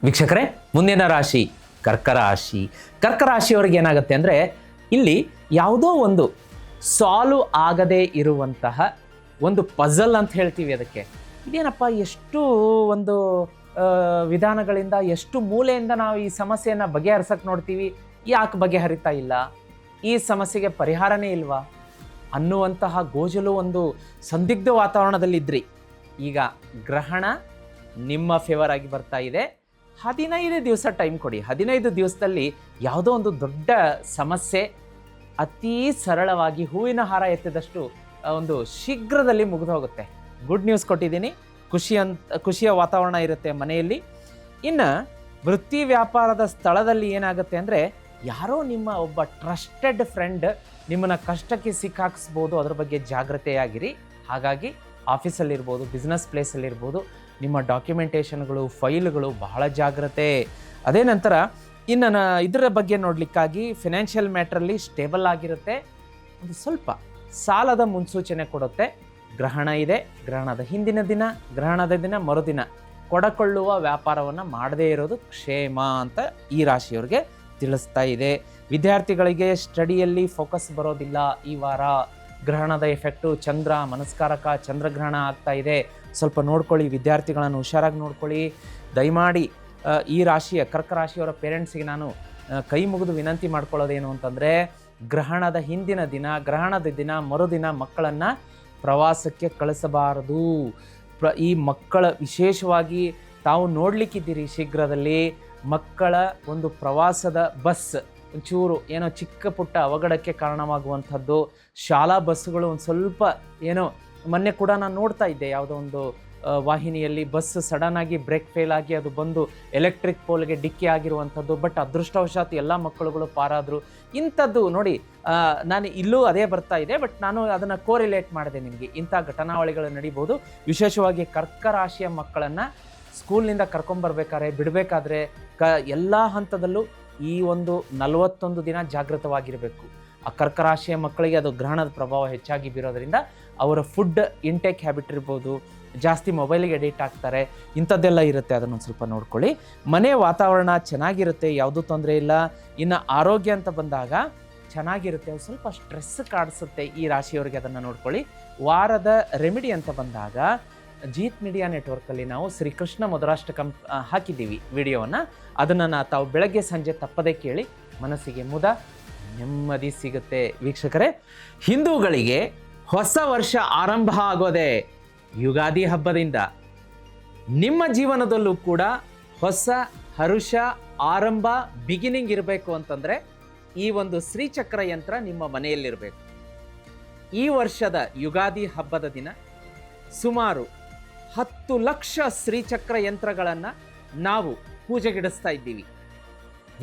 ವೀಕ್ಷಕರೇ, ಮುಂದಿನ ರಾಶಿ ಕರ್ಕ ರಾಶಿ. ಕರ್ಕ ರಾಶಿಯವರಿಗೆ ಏನಾಗುತ್ತೆ ಅಂದರೆ ಇಲ್ಲಿ ಯಾವುದೋ ಒಂದು ಸಾಲ್ವ್ ಆಗದೇ ಇರುವಂತಹ ಒಂದು ಪಜಲ್ ಅಂತ ಹೇಳ್ತೀವಿ ಅದಕ್ಕೆ. ಇದೇನಪ್ಪ, ಎಷ್ಟು ಒಂದು ವಿಧಾನಗಳಿಂದ, ಎಷ್ಟು ಮೂಲೆಯಿಂದ ನಾವು ಈ ಸಮಸ್ಯೆಯನ್ನು ಬಗೆಹರಿಸಕ್ಕೆ ನೋಡ್ತೀವಿ, ಯಾಕೆ ಬಗೆಹರಿತಾ ಇಲ್ಲ, ಈ ಸಮಸ್ಯೆಗೆ ಪರಿಹಾರನೇ ಇಲ್ವಾ ಅನ್ನುವಂತಹ ಗೋಜಲು ಒಂದು ಸಂದಿಗ್ಧ ವಾತಾವರಣದಲ್ಲಿದ್ರಿ. ಈಗ ಗ್ರಹಣ ನಿಮ್ಮ ಫೇವರ್ ಆಗಿ ಬರ್ತಾ ಇದೆ. 15 ದಿವಸ ಟೈಮ್ ಕೊಡಿ. 15 ದಿವಸದಲ್ಲಿ ಯಾವುದೋ ಒಂದು ದೊಡ್ಡ ಸಮಸ್ಯೆ ಅತೀ ಸರಳವಾಗಿ ಹೂವಿನ ಹಾರ ಎತ್ತಿದಷ್ಟು ಒಂದು ಶೀಘ್ರದಲ್ಲಿ ಮುಗಿದು ಹೋಗುತ್ತೆ. ಗುಡ್ ನ್ಯೂಸ್ ಕೊಟ್ಟಿದ್ದೀನಿ. ಖುಷಿಯ ವಾತಾವರಣ ಇರುತ್ತೆ ಮನೆಯಲ್ಲಿ. ಇನ್ನು ವೃತ್ತಿ ವ್ಯಾಪಾರದ ಸ್ಥಳದಲ್ಲಿ ಏನಾಗುತ್ತೆ ಅಂದರೆ ಯಾರೋ ನಿಮ್ಮ ಒಬ್ಬ ಟ್ರಸ್ಟೆಡ್ ಫ್ರೆಂಡ್ ನಿಮ್ಮನ್ನು ಕಷ್ಟಕ್ಕೆ ಸಿಕ್ಕಾಕಿಸ್ಬೋದು, ಅದ್ರ ಬಗ್ಗೆ ಜಾಗ್ರತೆಯಾಗಿರಿ. ಹಾಗಾಗಿ ಆಫೀಸಲ್ಲಿರ್ಬೋದು, ಬಿಸ್ನೆಸ್ ಪ್ಲೇಸಲ್ಲಿರ್ಬೋದು, ನಿಮ್ಮ ಡಾಕ್ಯುಮೆಂಟೇಷನ್ಗಳು, ಫೈಲ್ಗಳು ಬಹಳ ಜಾಗ್ರತೆ. ಅದೇ ನಂತರ ಇನ್ನು ಇದರ ಬಗ್ಗೆ ನೋಡಲಿಕ್ಕಾಗಿ ಫಿನಾನ್ಷಿಯಲ್ ಮ್ಯಾಟ್ರಲ್ಲಿ ಸ್ಟೇಬಲ್ ಆಗಿರುತ್ತೆ. ಒಂದು ಸ್ವಲ್ಪ ಸಾಲದ ಮುನ್ಸೂಚನೆ ಕೊಡುತ್ತೆ. ಗ್ರಹಣ ಇದೆ, ಗ್ರಹಣದ ಹಿಂದಿನ ದಿನ, ಗ್ರಹಣದ ದಿನ ಮರುದಿನ ಕೊಡಕೊಳ್ಳುವ ವ್ಯಾಪಾರವನ್ನು ಮಾಡದೇ ಇರೋದು ಕ್ಷೇಮ ಅಂತ ಈ ರಾಶಿಯವರಿಗೆ ತಿಳಿಸ್ತಾ ಇದೆ. ವಿದ್ಯಾರ್ಥಿಗಳಿಗೆ ಸ್ಟಡಿಯಲ್ಲಿ ಫೋಕಸ್ ಬರೋದಿಲ್ಲ ಈ ವಾರ. ಗ್ರಹಣದ ಎಫೆಕ್ಟು, ಚಂದ್ರ ಮನಸ್ಕಾರಕ ಚಂದ್ರಗ್ರಹಣ ಆಗ್ತಾ ಇದೆ. ಸ್ವಲ್ಪ ನೋಡ್ಕೊಳ್ಳಿ, ವಿದ್ಯಾರ್ಥಿಗಳನ್ನು ಹುಷಾರಾಗಿ ನೋಡ್ಕೊಳ್ಳಿ ದಯಮಾಡಿ. ಈ ರಾಶಿಯ ಕರ್ಕ ರಾಶಿಯವರ ಪೇರೆಂಟ್ಸಿಗೆ ನಾನು ಕೈ ಮುಗಿದು ವಿನಂತಿ ಮಾಡ್ಕೊಳ್ಳೋದೇನು ಅಂತಂದರೆ, ಗ್ರಹಣದ ಹಿಂದಿನ ದಿನ, ಗ್ರಹಣದ ದಿನ ಮರುದಿನ ಮಕ್ಕಳನ್ನು ಪ್ರವಾಸಕ್ಕೆ ಕಳಿಸಬಾರದು. ಈ ಮಕ್ಕಳ ವಿಶೇಷವಾಗಿ ತಾವು ನೋಡಲಿಕ್ಕಿದ್ದೀರಿ ಶೀಘ್ರದಲ್ಲಿ ಮಕ್ಕಳ ಒಂದು ಪ್ರವಾಸದ ಬಸ್ ಒಂಚೂರು ಏನೋ ಚಿಕ್ಕ ಪುಟ್ಟ ಅವಘಡಕ್ಕೆ ಕಾರಣವಾಗುವಂಥದ್ದು. ಶಾಲಾ ಬಸ್ಸುಗಳು ಒಂದು ಸ್ವಲ್ಪ ಏನೋ, ಮೊನ್ನೆ ಕೂಡ ನಾನು ನೋಡ್ತಾ ಇದ್ದೆ ಯಾವುದೋ ಒಂದು ವಾಹಿನಿಯಲ್ಲಿ ಬಸ್ ಸಡನ್ ಆಗಿ ಬ್ರೇಕ್ ಫೇಲ್ ಆಗಿ ಅದು ಬಂದು ಎಲೆಕ್ಟ್ರಿಕ್ ಪೋಲ್ಗೆ ಡಿಕ್ಕಿ ಆಗಿರುವಂಥದ್ದು. ಬಟ್ ಅದೃಷ್ಟವಶಾತ್ ಎಲ್ಲ ಮಕ್ಕಳುಗಳು ಪಾರಾದರು. ಇಂಥದ್ದು ನೋಡಿ, ನಾನು ಇಲ್ಲೂ ಅದೇ ಬರ್ತಾ ಇದೆ, ಬಟ್ ನಾನು ಅದನ್ನು ಕೋರಿಲೇಟ್ ಮಾಡಿದೆ ನಿಮಗೆ. ಇಂಥ ಘಟನಾವಳಿಗಳು ನಡೀಬೋದು. ವಿಶೇಷವಾಗಿ ಕರ್ಕ ರಾಶಿಯ ಮಕ್ಕಳನ್ನು ಸ್ಕೂಲ್ನಿಂದ ಕರ್ಕೊಂಬರ್ಬೇಕಾದ್ರೆ, ಬಿಡಬೇಕಾದ್ರೆ ಎಲ್ಲ ಹಂತದಲ್ಲೂ ಈ ಒಂದು 41 ದಿನ ಜಾಗೃತವಾಗಿರಬೇಕು. ಆ ಕರ್ಕ ರಾಶಿಯ ಮಕ್ಕಳಿಗೆ ಅದು ಗ್ರಹಣದ ಪ್ರಭಾವ ಹೆಚ್ಚಾಗಿ ಬೀರೋದ್ರಿಂದ ಅವರ ಫುಡ್ ಇಂಟೇಕ್ ಹ್ಯಾಬಿಟ್ ಇರ್ಬೋದು, ಜಾಸ್ತಿ ಮೊಬೈಲಿಗೆ ಎಡಿಟ್ ಆಗ್ತಾರೆ, ಇಂಥದ್ದೆಲ್ಲ ಇರುತ್ತೆ. ಅದನ್ನೊಂದು ಸ್ವಲ್ಪ ನೋಡ್ಕೊಳ್ಳಿ. ಮನೆ ವಾತಾವರಣ ಚೆನ್ನಾಗಿರುತ್ತೆ, ಯಾವುದೂ ತೊಂದರೆ ಇಲ್ಲ. ಇನ್ನು ಆರೋಗ್ಯ ಅಂತ ಬಂದಾಗ ಚೆನ್ನಾಗಿರುತ್ತೆ, ಸ್ವಲ್ಪ ಸ್ಟ್ರೆಸ್ ಕಾಡಿಸುತ್ತೆ ಈ ರಾಶಿಯವರಿಗೆ, ಅದನ್ನು ನೋಡ್ಕೊಳ್ಳಿ. ವಾರದ ರೆಮಿಡಿ ಅಂತ ಬಂದಾಗ ಜೀತ್ ಮೀಡಿಯಾ ನೆಟ್ವರ್ಕಲ್ಲಿ ನಾವು ಶ್ರೀಕೃಷ್ಣ ಮಧುರಾಷ್ಟಕಂ ಹಾಕಿದ್ದೀವಿ ವಿಡಿಯೋವನ್ನು. ಅದನ್ನು ತಾವು ಬೆಳಗ್ಗೆ ಸಂಜೆ ತಪ್ಪದೇ ಕೇಳಿ, ಮನಸ್ಸಿಗೆ ಮುದ ನೆಮ್ಮದಿ ಸಿಗುತ್ತೆ. ವೀಕ್ಷಕರೇ, ಹಿಂದೂಗಳಿಗೆ ಹೊಸ ವರ್ಷ ಆರಂಭ ಆಗೋದೇ ಯುಗಾದಿ ಹಬ್ಬದಿಂದ. ನಿಮ್ಮ ಜೀವನದಲ್ಲೂ ಕೂಡ ಹೊಸ ಹರುಷ ಆರಂಭ ಬಿಗಿನಿಂಗ್ ಇರಬೇಕು ಅಂತಂದರೆ ಈ ಒಂದು ಶ್ರೀಚಕ್ರ ಯಂತ್ರ ನಿಮ್ಮ ಮನೆಯಲ್ಲಿರಬೇಕು. ಈ ವರ್ಷದ ಯುಗಾದಿ ಹಬ್ಬದ ದಿನ ಸುಮಾರು 10 ಲಕ್ಷ ಶ್ರೀಚಕ್ರ ಯಂತ್ರಗಳನ್ನು ನಾವು ಪೂಜೆಗಿಡಿಸ್ತಾ ಇದ್ದೀವಿ.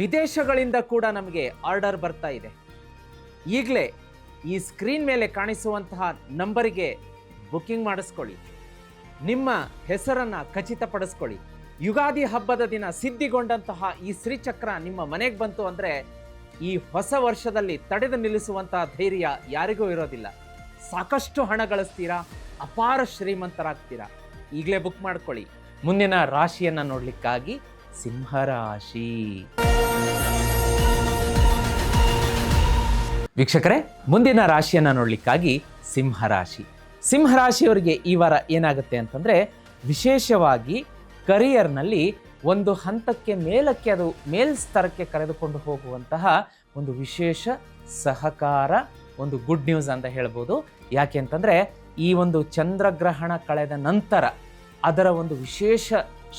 ವಿದೇಶಗಳಿಂದ ಕೂಡ ನಮಗೆ ಆರ್ಡರ್ ಬರ್ತಾ ಇದೆ. ಈಗಲೇ ಈ ಸ್ಕ್ರೀನ್ ಮೇಲೆ ಕಾಣಿಸುವಂತಹ ನಂಬರಿಗೆ ಬುಕ್ಕಿಂಗ್ ಮಾಡಿಸ್ಕೊಳ್ಳಿ, ನಿಮ್ಮ ಹೆಸರನ್ನು ಖಚಿತಪಡಿಸ್ಕೊಳ್ಳಿ. ಯುಗಾದಿ ಹಬ್ಬದ ದಿನ ಸಿದ್ಧಿಗೊಂಡಂತಹ ಈ ಶ್ರೀಚಕ್ರ ನಿಮ್ಮ ಮನೆಗೆ ಬಂತು ಅಂದರೆ ಈ ಹೊಸ ವರ್ಷದಲ್ಲಿ ತಡೆದು ನಿಲ್ಲಿಸುವಂತಹ ಧೈರ್ಯ ಯಾರಿಗೂ ಇರೋದಿಲ್ಲ. ಸಾಕಷ್ಟು ಹಣ ಗಳಿಸ್ತೀರಾ, ಅಪಾರ ಶ್ರೀಮಂತರಾಗ್ತೀರಾ. ಈಗಲೇ ಬುಕ್ ಮಾಡ್ಕೊಳ್ಳಿ. ಮುಂದಿನ ರಾಶಿಯನ್ನು ನೋಡಲಿಕ್ಕಾಗಿ ಸಿಂಹರಾಶಿ. ವೀಕ್ಷಕರೇ, ಮುಂದಿನ ರಾಶಿಯನ್ನು ನೋಡಲಿಕ್ಕಾಗಿ ಸಿಂಹರಾಶಿ. ಸಿಂಹರಾಶಿಯವರಿಗೆ ಈ ವಾರ ಏನಾಗುತ್ತೆ ಅಂತಂದರೆ, ವಿಶೇಷವಾಗಿ ಕರಿಯರ್ನಲ್ಲಿ ಒಂದು ಹಂತಕ್ಕೆ ಮೇಲಕ್ಕೆ, ಅದು ಮೇಲ್ಸ್ತರಕ್ಕೆ ಕರೆದುಕೊಂಡು ಹೋಗುವಂತಹ ಒಂದು ವಿಶೇಷ ಸಹಕಾರ, ಒಂದು ಗುಡ್ ನ್ಯೂಸ್ ಅಂತ ಹೇಳ್ಬೋದು. ಯಾಕೆ ಅಂತಂದರೆ, ಈ ಒಂದು ಚಂದ್ರಗ್ರಹಣ ಕಳೆದ ನಂತರ ಅದರ ಒಂದು ವಿಶೇಷ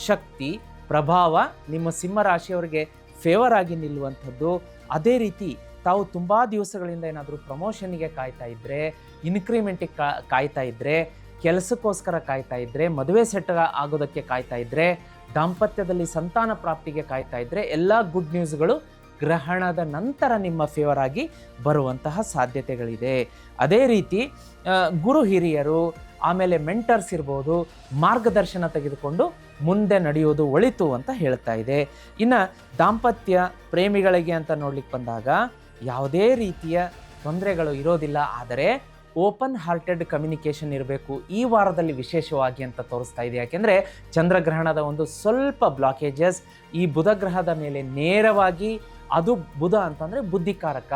ಶಕ್ತಿ ಪ್ರಭಾವ ನಿಮ್ಮ ಸಿಂಹರಾಶಿಯವರಿಗೆ ಫೇವರ್ ಆಗಿ ನಿಲ್ಲುವಂಥದ್ದು. ಅದೇ ರೀತಿ ತಾವು ತುಂಬ ದಿವಸಗಳಿಂದ ಏನಾದರೂ ಪ್ರಮೋಷನ್ಗೆ ಕಾಯ್ತಾ ಇದ್ದರೆ, ಇನ್ಕ್ರಿಮೆಂಟಿಗೆ ಕಾಯ್ತಾ ಇದ್ದರೆ, ಕೆಲಸಕ್ಕೋಸ್ಕರ ಕಾಯ್ತಾ ಇದ್ದರೆ, ಮದುವೆ ಸೆಟ್ ಆಗೋದಕ್ಕೆ ಕಾಯ್ತಾ ಇದ್ದರೆ, ದಾಂಪತ್ಯದಲ್ಲಿ ಸಂತಾನ ಪ್ರಾಪ್ತಿಗೆ ಕಾಯ್ತಾ ಇದ್ದರೆ, ಎಲ್ಲ ಗುಡ್ ನ್ಯೂಸ್ಗಳು ಗ್ರಹಣದ ನಂತರ ನಿಮ್ಮ ಫೇವರ್ ಆಗಿ ಬರುವಂತಹ ಸಾಧ್ಯತೆಗಳಿದೆ. ಅದೇ ರೀತಿ ಗುರು ಹಿರಿಯರು, ಆಮೇಲೆ ಮೆಂಟರ್ಸ್ ಇರ್ಬೋದು, ಮಾರ್ಗದರ್ಶನ ತೆಗೆದುಕೊಂಡು ಮುಂದೆ ನಡೆಯೋದು ಒಳಿತು ಅಂತ ಹೇಳ್ತಾ ಇದೆ. ಇನ್ನು ದಾಂಪತ್ಯ ಪ್ರೇಮಿಗಳಿಗೆ ಅಂತ ನೋಡ್ಲಿಕ್ಕೆ ಬಂದಾಗ ಯಾವುದೇ ರೀತಿಯ ತೊಂದರೆಗಳು ಇರೋದಿಲ್ಲ. ಆದರೆ ಓಪನ್ ಹಾರ್ಟೆಡ್ ಕಮ್ಯುನಿಕೇಷನ್ ಇರಬೇಕು ಈ ವಾರದಲ್ಲಿ ವಿಶೇಷವಾಗಿ ಅಂತ ತೋರಿಸ್ತಾ ಇದೆ. ಯಾಕೆಂದರೆ ಚಂದ್ರಗ್ರಹಣದ ಒಂದು ಸ್ವಲ್ಪ ಬ್ಲಾಕೇಜಸ್ ಈ ಬುಧ ಗ್ರಹದ ಮೇಲೆ ನೇರವಾಗಿ, ಅದು ಬುಧ ಅಂತಂದರೆ ಬುದ್ಧಿಕಾರಕ,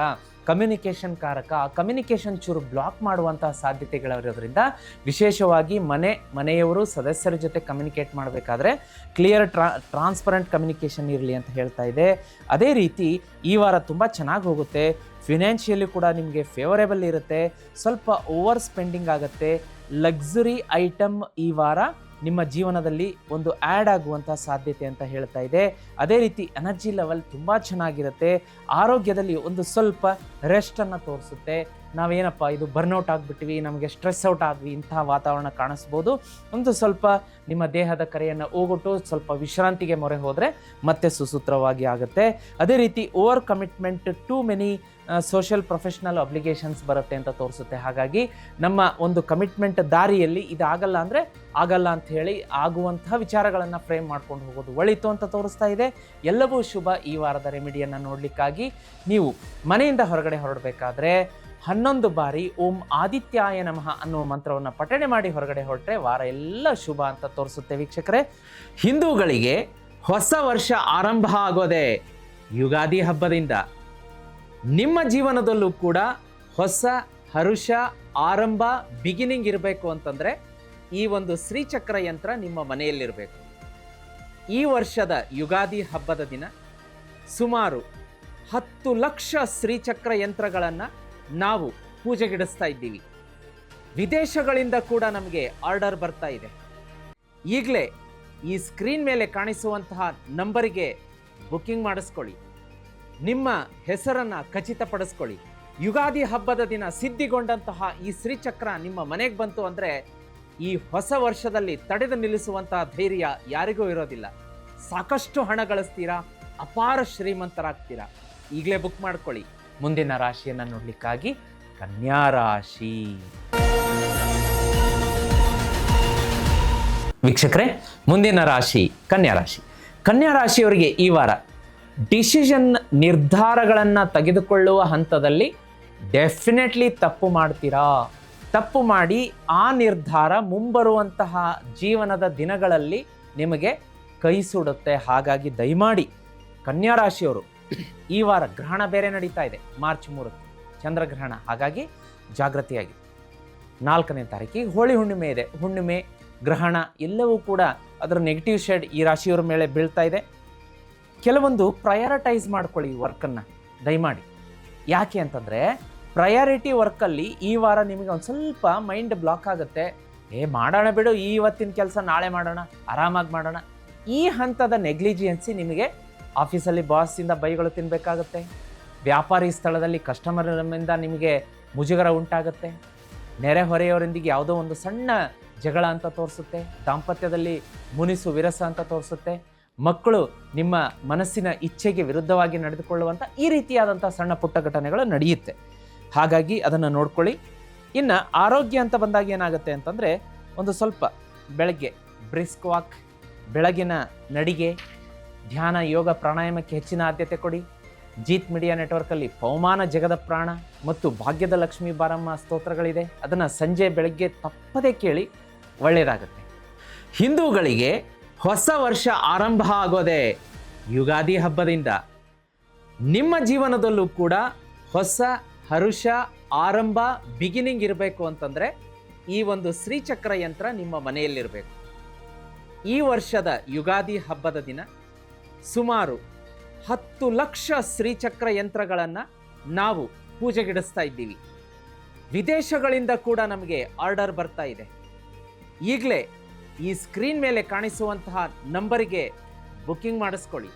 ಕಮ್ಯುನಿಕೇಷನ್ ಕಾರಕ. ಆ ಕಮ್ಯುನಿಕೇಷನ್ ಚೂರು ಬ್ಲಾಕ್ ಮಾಡುವಂತಹ ಸಾಧ್ಯತೆಗಳಿರೋದ್ರಿಂದ ವಿಶೇಷವಾಗಿ ಮನೆಯವರು ಸದಸ್ಯರ ಜೊತೆ ಕಮ್ಯುನಿಕೇಟ್ ಮಾಡಬೇಕಾದ್ರೆ ಕ್ಲಿಯರ್ ಟ್ರಾನ್ಸ್ಪರೆಂಟ್ ಕಮ್ಯುನಿಕೇಷನ್ ಇರಲಿ ಅಂತ ಹೇಳ್ತಾ ಇದೆ. ಅದೇ ರೀತಿ ಈ ವಾರ ತುಂಬ ಚೆನ್ನಾಗಿ ಹೋಗುತ್ತೆ. ಫಿನಾನ್ಷಿಯಲಿ ಕೂಡ ನಿಮಗೆ ಫೇವರೇಬಲ್ ಇರುತ್ತೆ. ಸ್ವಲ್ಪ ಓವರ್ ಸ್ಪೆಂಡಿಂಗ್ ಆಗುತ್ತೆ. ಲಕ್ಸುರಿ ಐಟಮ್ ಈ ವಾರ ನಿಮ್ಮ ಜೀವನದಲ್ಲಿ ಒಂದು ಆ್ಯಡ್ ಆಗುವಂಥ ಸಾಧ್ಯತೆ ಅಂತ ಹೇಳ್ತಾ ಇದೆ. ಅದೇ ರೀತಿ ಎನರ್ಜಿ ಲೆವೆಲ್ ತುಂಬ ಚೆನ್ನಾಗಿರುತ್ತೆ. ಆರೋಗ್ಯದಲ್ಲಿ ಒಂದು ಸ್ವಲ್ಪ ರೆಸ್ಟನ್ನು ತೋರಿಸುತ್ತೆ. ನಾವೇನಪ್ಪ ಇದು ಬರ್ನ್ಔಟ್ ಆಗಿಬಿಟ್ವಿ, ನಮಗೆ ಸ್ಟ್ರೆಸ್ ಔಟ್ ಆದ್ವಿ, ಇಂತಹ ವಾತಾವರಣ ಕಾಣಿಸ್ಬೋದು. ಒಂದು ಸ್ವಲ್ಪ ನಿಮ್ಮ ದೇಹದ ಕರೆಯನ್ನು ಹೋಗೊಟ್ಟು ಸ್ವಲ್ಪ ವಿಶ್ರಾಂತಿಗೆ ಮೊರೆ ಹೋದರೆ ಮತ್ತೆ ಸುಸೂತ್ರವಾಗಿ ಆಗುತ್ತೆ. ಅದೇ ರೀತಿ over commitment to many social professional obligations ಬರುತ್ತೆ ಅಂತ ತೋರಿಸುತ್ತೆ. ಹಾಗಾಗಿ ನಮ್ಮ ಒಂದು ಕಮಿಟ್ಮೆಂಟ್ ದಾರಿಯಲ್ಲಿ ಇದಾಗಲ್ಲ ಅಂದರೆ ಆಗಲ್ಲ ಅಂತ ಹೇಳಿ ಆಗುವಂತಹ ವಿಚಾರಗಳನ್ನು ಫ್ರೇಮ್ ಮಾಡ್ಕೊಂಡು ಹೋಗೋದು ಒಳಿತು ಅಂತ ತೋರಿಸ್ತಾ ಇದೆ. ಎಲ್ಲವೂ ಶುಭ. ಈ ವಾರದ ರೆಮಿಡಿಯನ್ನು ನೋಡಲಿಕ್ಕಾಗಿ ನೀವು ಮನೆಯಿಂದ ಹೊರಗಡೆ ಹೊರಡಬೇಕಾದ್ರೆ 11 ಬಾರಿ ಓಂ ಆದಿತ್ಯಾಯ ನಮಃ ಅನ್ನುವ ಮಂತ್ರವನ್ನು ಪಠಣೆ ಮಾಡಿ ಹೊರಗಡೆ ಹೊರಟ್ರೆ ವಾರ ಎಲ್ಲ ಶುಭ ಅಂತ ತೋರಿಸುತ್ತೆ. ವೀಕ್ಷಕರೇ, ಹಿಂದೂಗಳಿಗೆ ಹೊಸ ವರ್ಷ ಆರಂಭ ಆಗೋದೇ ಯುಗಾದಿ ಹಬ್ಬದಿಂದ. ನಿಮ್ಮ ಜೀವನದಲ್ಲೂ ಕೂಡ ಹೊಸ ಹರುಷ ಆರಂಭ ಬಿಗಿನಿಂಗ್ ಇರಬೇಕು ಅಂತಂದರೆ ಈ ಒಂದು ಶ್ರೀಚಕ್ರ ಯಂತ್ರ ನಿಮ್ಮ ಮನೆಯಲ್ಲಿರಬೇಕು. ಈ ವರ್ಷದ ಯುಗಾದಿ ಹಬ್ಬದ ದಿನ ಸುಮಾರು 10 ಲಕ್ಷ ಶ್ರೀಚಕ್ರ ಯಂತ್ರಗಳನ್ನು ನಾವು ಪೂಜೆಗಿಡಿಸ್ತಾ ಇದ್ದೀವಿ. ವಿದೇಶಗಳಿಂದ ಕೂಡ ನಮಗೆ ಆರ್ಡರ್ ಬರ್ತಾ ಇದೆ. ಈಗಲೇ ಈ ಸ್ಕ್ರೀನ್ ಮೇಲೆ ಕಾಣಿಸುವಂತಹ ನಂಬರಿಗೆ ಬುಕ್ಕಿಂಗ್ ಮಾಡಿಸ್ಕೊಳ್ಳಿ, ನಿಮ್ಮ ಹೆಸರನ್ನು ಖಚಿತಪಡಿಸ್ಕೊಳ್ಳಿ. ಯುಗಾದಿ ಹಬ್ಬದ ದಿನ ಸಿದ್ಧಿಗೊಂಡಂತಹ ಈ ಶ್ರೀಚಕ್ರ ನಿಮ್ಮ ಮನೆಗೆ ಬಂತು ಅಂದರೆ ಈ ಹೊಸ ವರ್ಷದಲ್ಲಿ ತಡೆದು ನಿಲ್ಲಿಸುವಂತಹ ಧೈರ್ಯ ಯಾರಿಗೂ ಇರೋದಿಲ್ಲ. ಸಾಕಷ್ಟು ಹಣ ಗಳಿಸ್ತೀರಾ, ಅಪಾರ ಶ್ರೀಮಂತರಾಗ್ತೀರಾ. ಈಗಲೇ ಬುಕ್ ಮಾಡ್ಕೊಳ್ಳಿ. ಮುಂದಿನ ರಾಶಿಯನ್ನು ನೋಡಲಿಕ್ಕಾಗಿ ಕನ್ಯಾ ರಾಶಿ. ವೀಕ್ಷಕರೇ, ಮುಂದಿನ ರಾಶಿ ಕನ್ಯಾ ರಾಶಿ. ಕನ್ಯಾ ರಾಶಿಯವರಿಗೆ ಈ ವಾರ ಡಿಸಿಷನ್ ನಿರ್ಧಾರಗಳನ್ನು ತೆಗೆದುಕೊಳ್ಳುವ ಹಂತದಲ್ಲಿ ಡೆಫಿನೆಟ್ಲಿ ತಪ್ಪು ಮಾಡ್ತೀರಾ. ತಪ್ಪು ಮಾಡಿ ಆ ನಿರ್ಧಾರ ಮುಂಬರುವಂತಹ ಜೀವನದ ದಿನಗಳಲ್ಲಿ ನಿಮಗೆ ಕೈ ಸುಡುತ್ತೆ. ಹಾಗಾಗಿ ದಯಮಾಡಿ ಕನ್ಯಾ ರಾಶಿಯವರು ಈ ವಾರ ಗ್ರಹಣ ಬೇರೆ ನಡೀತಾ ಇದೆ, ಮಾರ್ಚ್ 3ಕ್ಕೆ ಚಂದ್ರಗ್ರಹಣ. ಹಾಗಾಗಿ ಜಾಗೃತಿಯಾಗಿ 4ನೇ ತಾರೀಕಿಗೆ ಹೋಳಿ ಹುಣ್ಣಿಮೆ ಇದೆ. ಹುಣ್ಣಿಮೆ, ಗ್ರಹಣ ಎಲ್ಲವೂ ಕೂಡ ಅದರ ನೆಗೆಟಿವ್ ಶೇಡ್ ಈ ರಾಶಿಯವರ ಮೇಲೆ ಬೀಳ್ತಾ ಇದೆ. ಕೆಲವೊಂದು ಪ್ರಯಾರಿಟೈಸ್ ಮಾಡ್ಕೊಳ್ಳಿ ವರ್ಕನ್ನು ದಯಮಾಡಿ. ಯಾಕೆ ಅಂತಂದರೆ ಪ್ರಯಾರಿಟಿ ವರ್ಕಲ್ಲಿ ಈ ವಾರ ನಿಮಗೆ ಒಂದು ಸ್ವಲ್ಪ ಮೈಂಡ್ ಬ್ಲಾಕ್ ಆಗುತ್ತೆ. ಮಾಡೋಣ ಬಿಡು, ಇವತ್ತಿನ ಕೆಲಸ ನಾಳೆ ಮಾಡೋಣ, ಆರಾಮಾಗಿ ಮಾಡೋಣ. ಈ ಹಂತದ ನೆಗ್ಲಿಜಿಯನ್ಸಿ ನಿಮಗೆ ಆಫೀಸಲ್ಲಿ ಬಾಸಿಂದ ಬೈಗಳು ತಿನ್ನಬೇಕಾಗುತ್ತೆ. ವ್ಯಾಪಾರಿ ಸ್ಥಳದಲ್ಲಿ ಕಸ್ಟಮರ್ನಿಂದ ನಿಮಗೆ ಮುಜುಗರ ಉಂಟಾಗುತ್ತೆ. ನೆರೆಹೊರೆಯವರೊಂದಿಗೆ ಯಾವುದೋ ಒಂದು ಸಣ್ಣ ಜಗಳ ಅಂತ ತೋರಿಸುತ್ತೆ. ದಾಂಪತ್ಯದಲ್ಲಿ ಮುನಿಸು ವಿರಸ ಅಂತ ತೋರಿಸುತ್ತೆ. ಮಕ್ಕಳು ನಿಮ್ಮ ಮನಸ್ಸಿನ ಇಚ್ಛೆಗೆ ವಿರುದ್ಧವಾಗಿ ನಡೆದುಕೊಳ್ಳುವಂಥ ಈ ರೀತಿಯಾದಂಥ ಸಣ್ಣ ಪುಟ್ಟ ಘಟನೆಗಳು ನಡೆಯುತ್ತೆ. ಹಾಗಾಗಿ ಅದನ್ನು ನೋಡ್ಕೊಳ್ಳಿ. ಇನ್ನು ಆರೋಗ್ಯ ಅಂತ ಬಂದಾಗ ಏನಾಗುತ್ತೆ ಅಂತಂದರೆ ಒಂದು ಸ್ವಲ್ಪ ಬೆಳಗ್ಗೆ ಬ್ರಿಸ್ಕ್ ವಾಕ್, ಬೆಳಗಿನ ನಡಿಗೆ, ಧ್ಯಾನ, ಯೋಗ, ಪ್ರಾಣಾಯಾಮಕ್ಕೆ ಹೆಚ್ಚಿನ ಆದ್ಯತೆ ಕೊಡಿ. ಜೀತ್ ಮೀಡಿಯಾ ನೆಟ್ವರ್ಕಲ್ಲಿ ಪವಮಾನ ಜಗದ ಪ್ರಾಣ ಮತ್ತು ಭಾಗ್ಯದ ಲಕ್ಷ್ಮೀ ಬಾರಮ್ಮ ಸ್ತೋತ್ರಗಳಿದೆ. ಅದನ್ನು ಸಂಜೆ ಬೆಳಗ್ಗೆ ತಪ್ಪದೇ ಕೇಳಿ, ಒಳ್ಳೆಯದಾಗುತ್ತೆ. ಹಿಂದೂಗಳಿಗೆ ಹೊಸ ವರ್ಷ ಆರಂಭ ಆಗೋದೇ ಯುಗಾದಿ ಹಬ್ಬದಿಂದ. ನಿಮ್ಮ ಜೀವನದಲ್ಲೂ ಕೂಡ ಹೊಸ ಹರುಷ, ಆರಂಭ, ಬಿಗಿನಿಂಗ್ ಇರಬೇಕು ಅಂತಂದರೆ ಈ ಒಂದು ಶ್ರೀಚಕ್ರ ಯಂತ್ರ ನಿಮ್ಮ ಮನೆಯಲ್ಲಿರಬೇಕು. ಈ ವರ್ಷದ ಯುಗಾದಿ ಹಬ್ಬದ ದಿನ ಸುಮಾರು 10 ಲಕ್ಷ ಶ್ರೀಚಕ್ರ ಯಂತ್ರಗಳನ್ನು ನಾವು ಪೂಜೆಗಿಡಿಸ್ತಾ ಇದ್ದೀವಿ. ವಿದೇಶಗಳಿಂದ ಕೂಡ ನಮಗೆ ಆರ್ಡರ್ ಬರ್ತಾ ಇದೆ. ಈಗಲೇ ಈ ಸ್ಕ್ರೀನ್ ಮೇಲೆ ಕಾಣಿಸುವಂತಹ ನಂಬರಿಗೆ ಬುಕ್ಕಿಂಗ್ ಮಾಡಿಸ್ಕೊಳ್ಳಿ.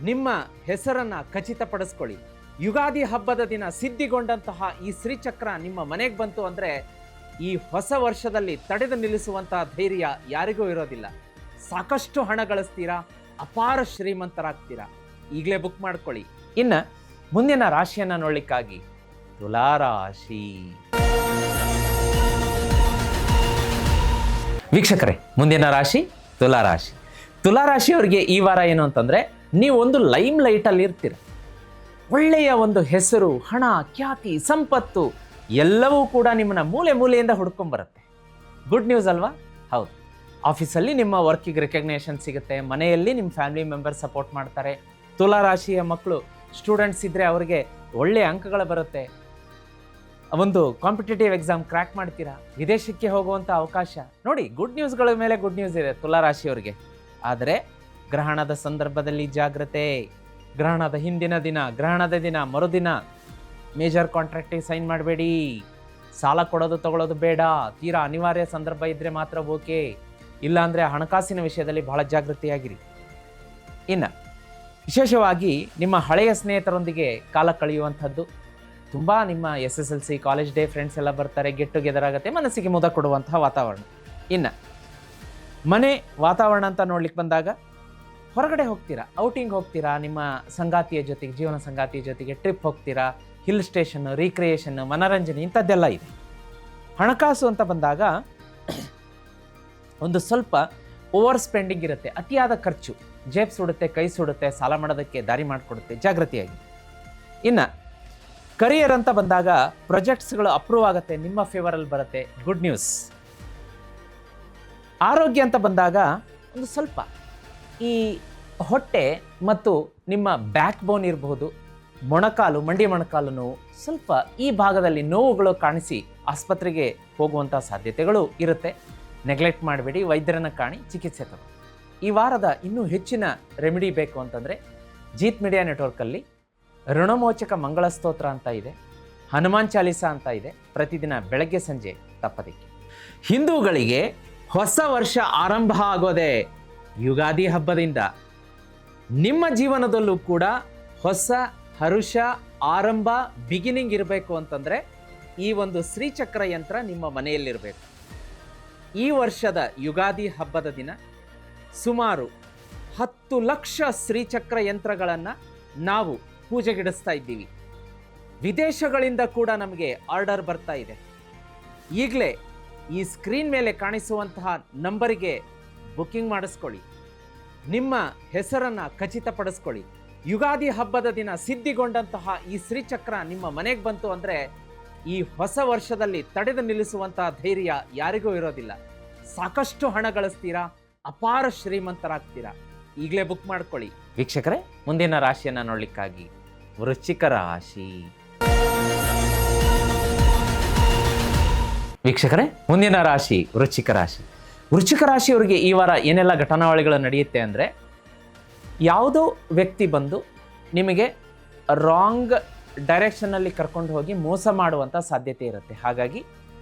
ನಿಮ್ಮ ಹೆಸರನ್ನು ಖಚಿತಪಡಿಸ್ಕೊಳ್ಳಿ. ಯುಗಾದಿ ಹಬ್ಬದ ದಿನ ಸಿದ್ಧಿಗೊಂಡಂತಹ ಈ ಶ್ರೀಚಕ್ರ ನಿಮ್ಮ ಮನೆಗೆ ಬಂತು ಅಂದರೆ ಈ ಹೊಸ ವರ್ಷದಲ್ಲಿ ತಡೆದು ನಿಲ್ಲಿಸುವಂತಹ ಧೈರ್ಯ ಯಾರಿಗೂ ಇರೋದಿಲ್ಲ. ಸಾಕಷ್ಟು ಹಣ ಗಳಿಸ್ತೀರಾ, ಅಪಾರ ಶ್ರೀಮಂತರಾಗ್ತೀರಾ. ಈಗಲೇ ಬುಕ್ ಮಾಡ್ಕೊಳ್ಳಿ. ಇನ್ನು ಮುಂದಿನ ರಾಶಿಯನ್ನು ನೋಡ್ಲಿಕ್ಕಾಗಿ ತುಲಾರಾಶಿ. ವೀಕ್ಷಕರೇ, ಮುಂದಿನ ರಾಶಿ ತುಲಾರಾಶಿ. ತುಲಾರಾಶಿಯವರಿಗೆ ಈ ವಾರ ಏನು ಅಂತಂದರೆ, ನೀವು ಒಂದು ಲೈಮ್ ಲೈಟಲ್ಲಿ ಇರ್ತೀರ. ಒಳ್ಳೆಯ ಒಂದು ಹೆಸರು, ಹಣ, ಖ್ಯಾತಿ, ಸಂಪತ್ತು ಎಲ್ಲವೂ ಕೂಡ ನಿಮ್ಮನ್ನ ಮೂಲೆ ಮೂಲೆಯಿಂದ ಹುಡ್ಕೊಂಬರುತ್ತೆ. ಗುಡ್ ನ್ಯೂಸ್ ಅಲ್ವಾ? ಹೌದು. ಆಫೀಸಲ್ಲಿ ನಿಮ್ಮ ವರ್ಕಿಗೆ ರೆಕಗ್ನೇಷನ್ ಸಿಗುತ್ತೆ. ಮನೆಯಲ್ಲಿ ನಿಮ್ಮ ಫ್ಯಾಮಿಲಿ ಮೆಂಬರ್ ಸಪೋರ್ಟ್ ಮಾಡ್ತಾರೆ. ತುಲಾರಾಶಿಯ ಮಕ್ಕಳು ಸ್ಟೂಡೆಂಟ್ಸ್ ಇದ್ದರೆ ಅವರಿಗೆ ಒಳ್ಳೆಯ ಅಂಕಗಳು ಬರುತ್ತೆ. ಒಂದು ಕಾಂಪಿಟೇಟಿವ್ ಎಕ್ಸಾಮ್ ಕ್ರ್ಯಾಕ್ ಮಾಡ್ತೀರಾ. ವಿದೇಶಕ್ಕೆ ಹೋಗುವಂಥ ಅವಕಾಶ ನೋಡಿ. ಗುಡ್ ನ್ಯೂಸ್ಗಳ ಮೇಲೆ ಗುಡ್ ನ್ಯೂಸ್ ಇದೆ ತುಲಾರಾಶಿಯವರಿಗೆ. ಆದರೆ ಗ್ರಹಣದ ಸಂದರ್ಭದಲ್ಲಿ ಜಾಗ್ರತೆ. ಗ್ರಹಣದ ಹಿಂದಿನ ದಿನ, ಗ್ರಹಣದ ದಿನ ಮರುದಿನ ಮೇಜರ್ ಕಾಂಟ್ರಾಕ್ಟಿಗೆ ಸೈನ್ ಮಾಡಬೇಡಿ. ಸಾಲ ಕೊಡೋದು ತಗೊಳ್ಳೋದು ಬೇಡ. ತೀರಾ ಅನಿವಾರ್ಯ ಸಂದರ್ಭ ಇದ್ದರೆ ಮಾತ್ರ ಓಕೆ. ಇಲ್ಲಾಂದರೆ ಹಣಕಾಸಿನ ವಿಷಯದಲ್ಲಿ ಬಹಳ ಜಾಗೃತಿಯಾಗಿರಿ. ಇನ್ನು ವಿಶೇಷವಾಗಿ ನಿಮ್ಮ ಹಳೆಯ ಸ್ನೇಹಿತರೊಂದಿಗೆ ಕಾಲ ಕಳೆಯುವಂಥದ್ದು. ತುಂಬ ನಿಮ್ಮ SSLC, ಕಾಲೇಜ್ ಡೇ ಫ್ರೆಂಡ್ಸ್ ಎಲ್ಲ ಬರ್ತಾರೆ, ಗೆಟ್ ಟುಗೆದರ್ ಆಗುತ್ತೆ, ಮನಸ್ಸಿಗೆ ಮುದ ಕೊಡುವಂತಹ ವಾತಾವರಣ. ಇನ್ನು ಮನೆ ವಾತಾವರಣ ಅಂತ ನೋಡ್ಲಿಕ್ಕೆ ಬಂದಾಗ ಹೊರಗಡೆ ಹೋಗ್ತೀರಾ, ಔಟಿಂಗ್ ಹೋಗ್ತೀರಾ, ನಿಮ್ಮ ಸಂಗಾತಿಯ ಜೊತೆಗೆ, ಜೀವನ ಸಂಗಾತಿಯ ಜೊತೆಗೆ ಟ್ರಿಪ್ ಹೋಗ್ತೀರಾ. ಹಿಲ್ ಸ್ಟೇಷನ್, ರೀಕ್ರಿಯೇಷನ್, ಮನರಂಜನೆ ಇಂಥದ್ದೆಲ್ಲ ಇದೆ. ಹಣಕಾಸು ಅಂತ ಬಂದಾಗ ಒಂದು ಸ್ವಲ್ಪ ಓವರ್ ಸ್ಪೆಂಡಿಂಗ್ ಇರುತ್ತೆ. ಅತಿಯಾದ ಖರ್ಚು ಜೇಬ್ ಸುಡುತ್ತೆ, ಕೈ ಸುಡುತ್ತೆ, ಸಾಲ ಮಾಡೋದಕ್ಕೆ ದಾರಿ ಮಾಡಿಕೊಡುತ್ತೆ. ಜಾಗೃತಿಯಾಗಿ. ಇನ್ನು ಕರಿಯರ್ ಅಂತ ಬಂದಾಗ ಪ್ರಾಜೆಕ್ಟ್ಸ್ಗಳು ಅಪ್ರೂವ್ ಆಗುತ್ತೆ, ನಿಮ್ಮ ಫೇವರಲ್ಲಿ ಬರುತ್ತೆ. Good news. ಆರೋಗ್ಯ ಅಂತ ಬಂದಾಗ ಒಂದು ಸ್ವಲ್ಪ ಈ ಹೊಟ್ಟೆ ಮತ್ತು ನಿಮ್ಮ ಬ್ಯಾಕ್ ಬೋನ್ ಇರಬಹುದು, ಮೊಣಕಾಲು, ಮಂಡಿ ಮೊಣಕಾಲು ನೋವು, ಸ್ವಲ್ಪ ಈ ಭಾಗದಲ್ಲಿ ನೋವುಗಳು ಕಾಣಿಸಿ ಆಸ್ಪತ್ರೆಗೆ ಹೋಗುವಂಥ ಸಾಧ್ಯತೆಗಳು ಇರುತ್ತೆ. ನೆಗ್ಲೆಕ್ಟ್ ಮಾಡಬೇಡಿ, ವೈದ್ಯರನ್ನು ಕಾಣಿ, ಚಿಕಿತ್ಸೆ ತಗೊಳ್ಳಿ. ಈ ವಾರದ ಇನ್ನೂ ಹೆಚ್ಚಿನ ರೆಮಿಡಿ ಬೇಕು ಅಂತಂದರೆ ಜೀತ್ ಮೀಡಿಯಾ ನೆಟ್ವರ್ಕಲ್ಲಿ ಋಣಮೋಚಕ ಮಂಗಳ ಸ್ತೋತ್ರ ಅಂತ ಇದೆ, ಹನುಮಾನ್ ಚಾಲೀಸ ಅಂತ ಇದೆ. ಪ್ರತಿದಿನ ಬೆಳಗ್ಗೆ ಸಂಜೆ ತಪ್ಪದೆ. ಹಿಂದೂಗಳಿಗೆ ಹೊಸ ವರ್ಷ ಆರಂಭ ಆಗೋದೇ ಯುಗಾದಿ ಹಬ್ಬದಿಂದ. ನಿಮ್ಮ ಜೀವನದಲ್ಲೂ ಕೂಡ ಹೊಸ ಹರುಷ, ಆರಂಭ, ಬಿಗಿನಿಂಗ್ ಇರಬೇಕು ಅಂತಂದರೆ ಈ ಒಂದು ಶ್ರೀಚಕ್ರ ಯಂತ್ರ ನಿಮ್ಮ ಮನೆಯಲ್ಲಿರಬೇಕು. ಈ ವರ್ಷದ ಯುಗಾದಿ ಹಬ್ಬದ ದಿನ ಸುಮಾರು 10 ಲಕ್ಷ ಶ್ರೀಚಕ್ರ ಯಂತ್ರಗಳನ್ನು ನಾವು ಪೂಜೆಗಿಡಿಸ್ತಾ ಇದ್ದೀವಿ. ವಿದೇಶಗಳಿಂದ ಕೂಡ ನಮಗೆ ಆರ್ಡರ್ ಬರ್ತಾ ಇದೆ. ಈಗಲೇ ಈ ಸ್ಕ್ರೀನ್ ಮೇಲೆ ಕಾಣಿಸುವಂತಹ ನಂಬರಿಗೆ ಬುಕ್ಕಿಂಗ್ ಮಾಡಿಸ್ಕೊಳ್ಳಿ. ನಿಮ್ಮ ಹೆಸರನ್ನು ಖಚಿತಪಡಿಸ್ಕೊಳ್ಳಿ. ಯುಗಾದಿ ಹಬ್ಬದ ದಿನ ಸಿದ್ಧಿಗೊಂಡಂತಹ ಈ ಶ್ರೀಚಕ್ರ ನಿಮ್ಮ ಮನೆಗೆ ಬಂತು ಅಂದರೆ ಈ ಹೊಸ ವರ್ಷದಲ್ಲಿ ತಡೆದು ನಿಲ್ಲಿಸುವಂತಹ ಧೈರ್ಯ ಯಾರಿಗೂ ಇರೋದಿಲ್ಲ. ಸಾಕಷ್ಟು ಹಣ ಗಳಿಸ್ತೀರಾ, ಅಪಾರ ಶ್ರೀಮಂತರಾಗ್ತೀರಾ. ಈಗಲೇ ಬುಕ್ ಮಾಡ್ಕೊಳ್ಳಿ. ವೀಕ್ಷಕರೇ, ಮುಂದಿನ ರಾಶಿಯನ್ನ ನೋಡ್ಲಿಕ್ಕಾಗಿ ವೃಶ್ಚಿಕ ರಾಶಿ. ವೀಕ್ಷಕರೇ, ಮುಂದಿನ ರಾಶಿ ವೃಶ್ಚಿಕ ರಾಶಿ. ವೃಶ್ಚಿಕ ರಾಶಿಯವರಿಗೆ ಈ ವಾರ ಏನೆಲ್ಲ ಘಟನಾವಳಿಗಳು ನಡೆಯುತ್ತೆ ಅಂದರೆ, ಯಾವುದೋ ವ್ಯಕ್ತಿ ಬಂದು ನಿಮಗೆ ರಾಂಗ್ ಡೈರೆಕ್ಷನ್ನಲ್ಲಿ ಕರ್ಕೊಂಡು ಹೋಗಿ ಮೋಸ ಮಾಡುವಂಥ ಸಾಧ್ಯತೆ ಇರುತ್ತೆ. ಹಾಗಾಗಿ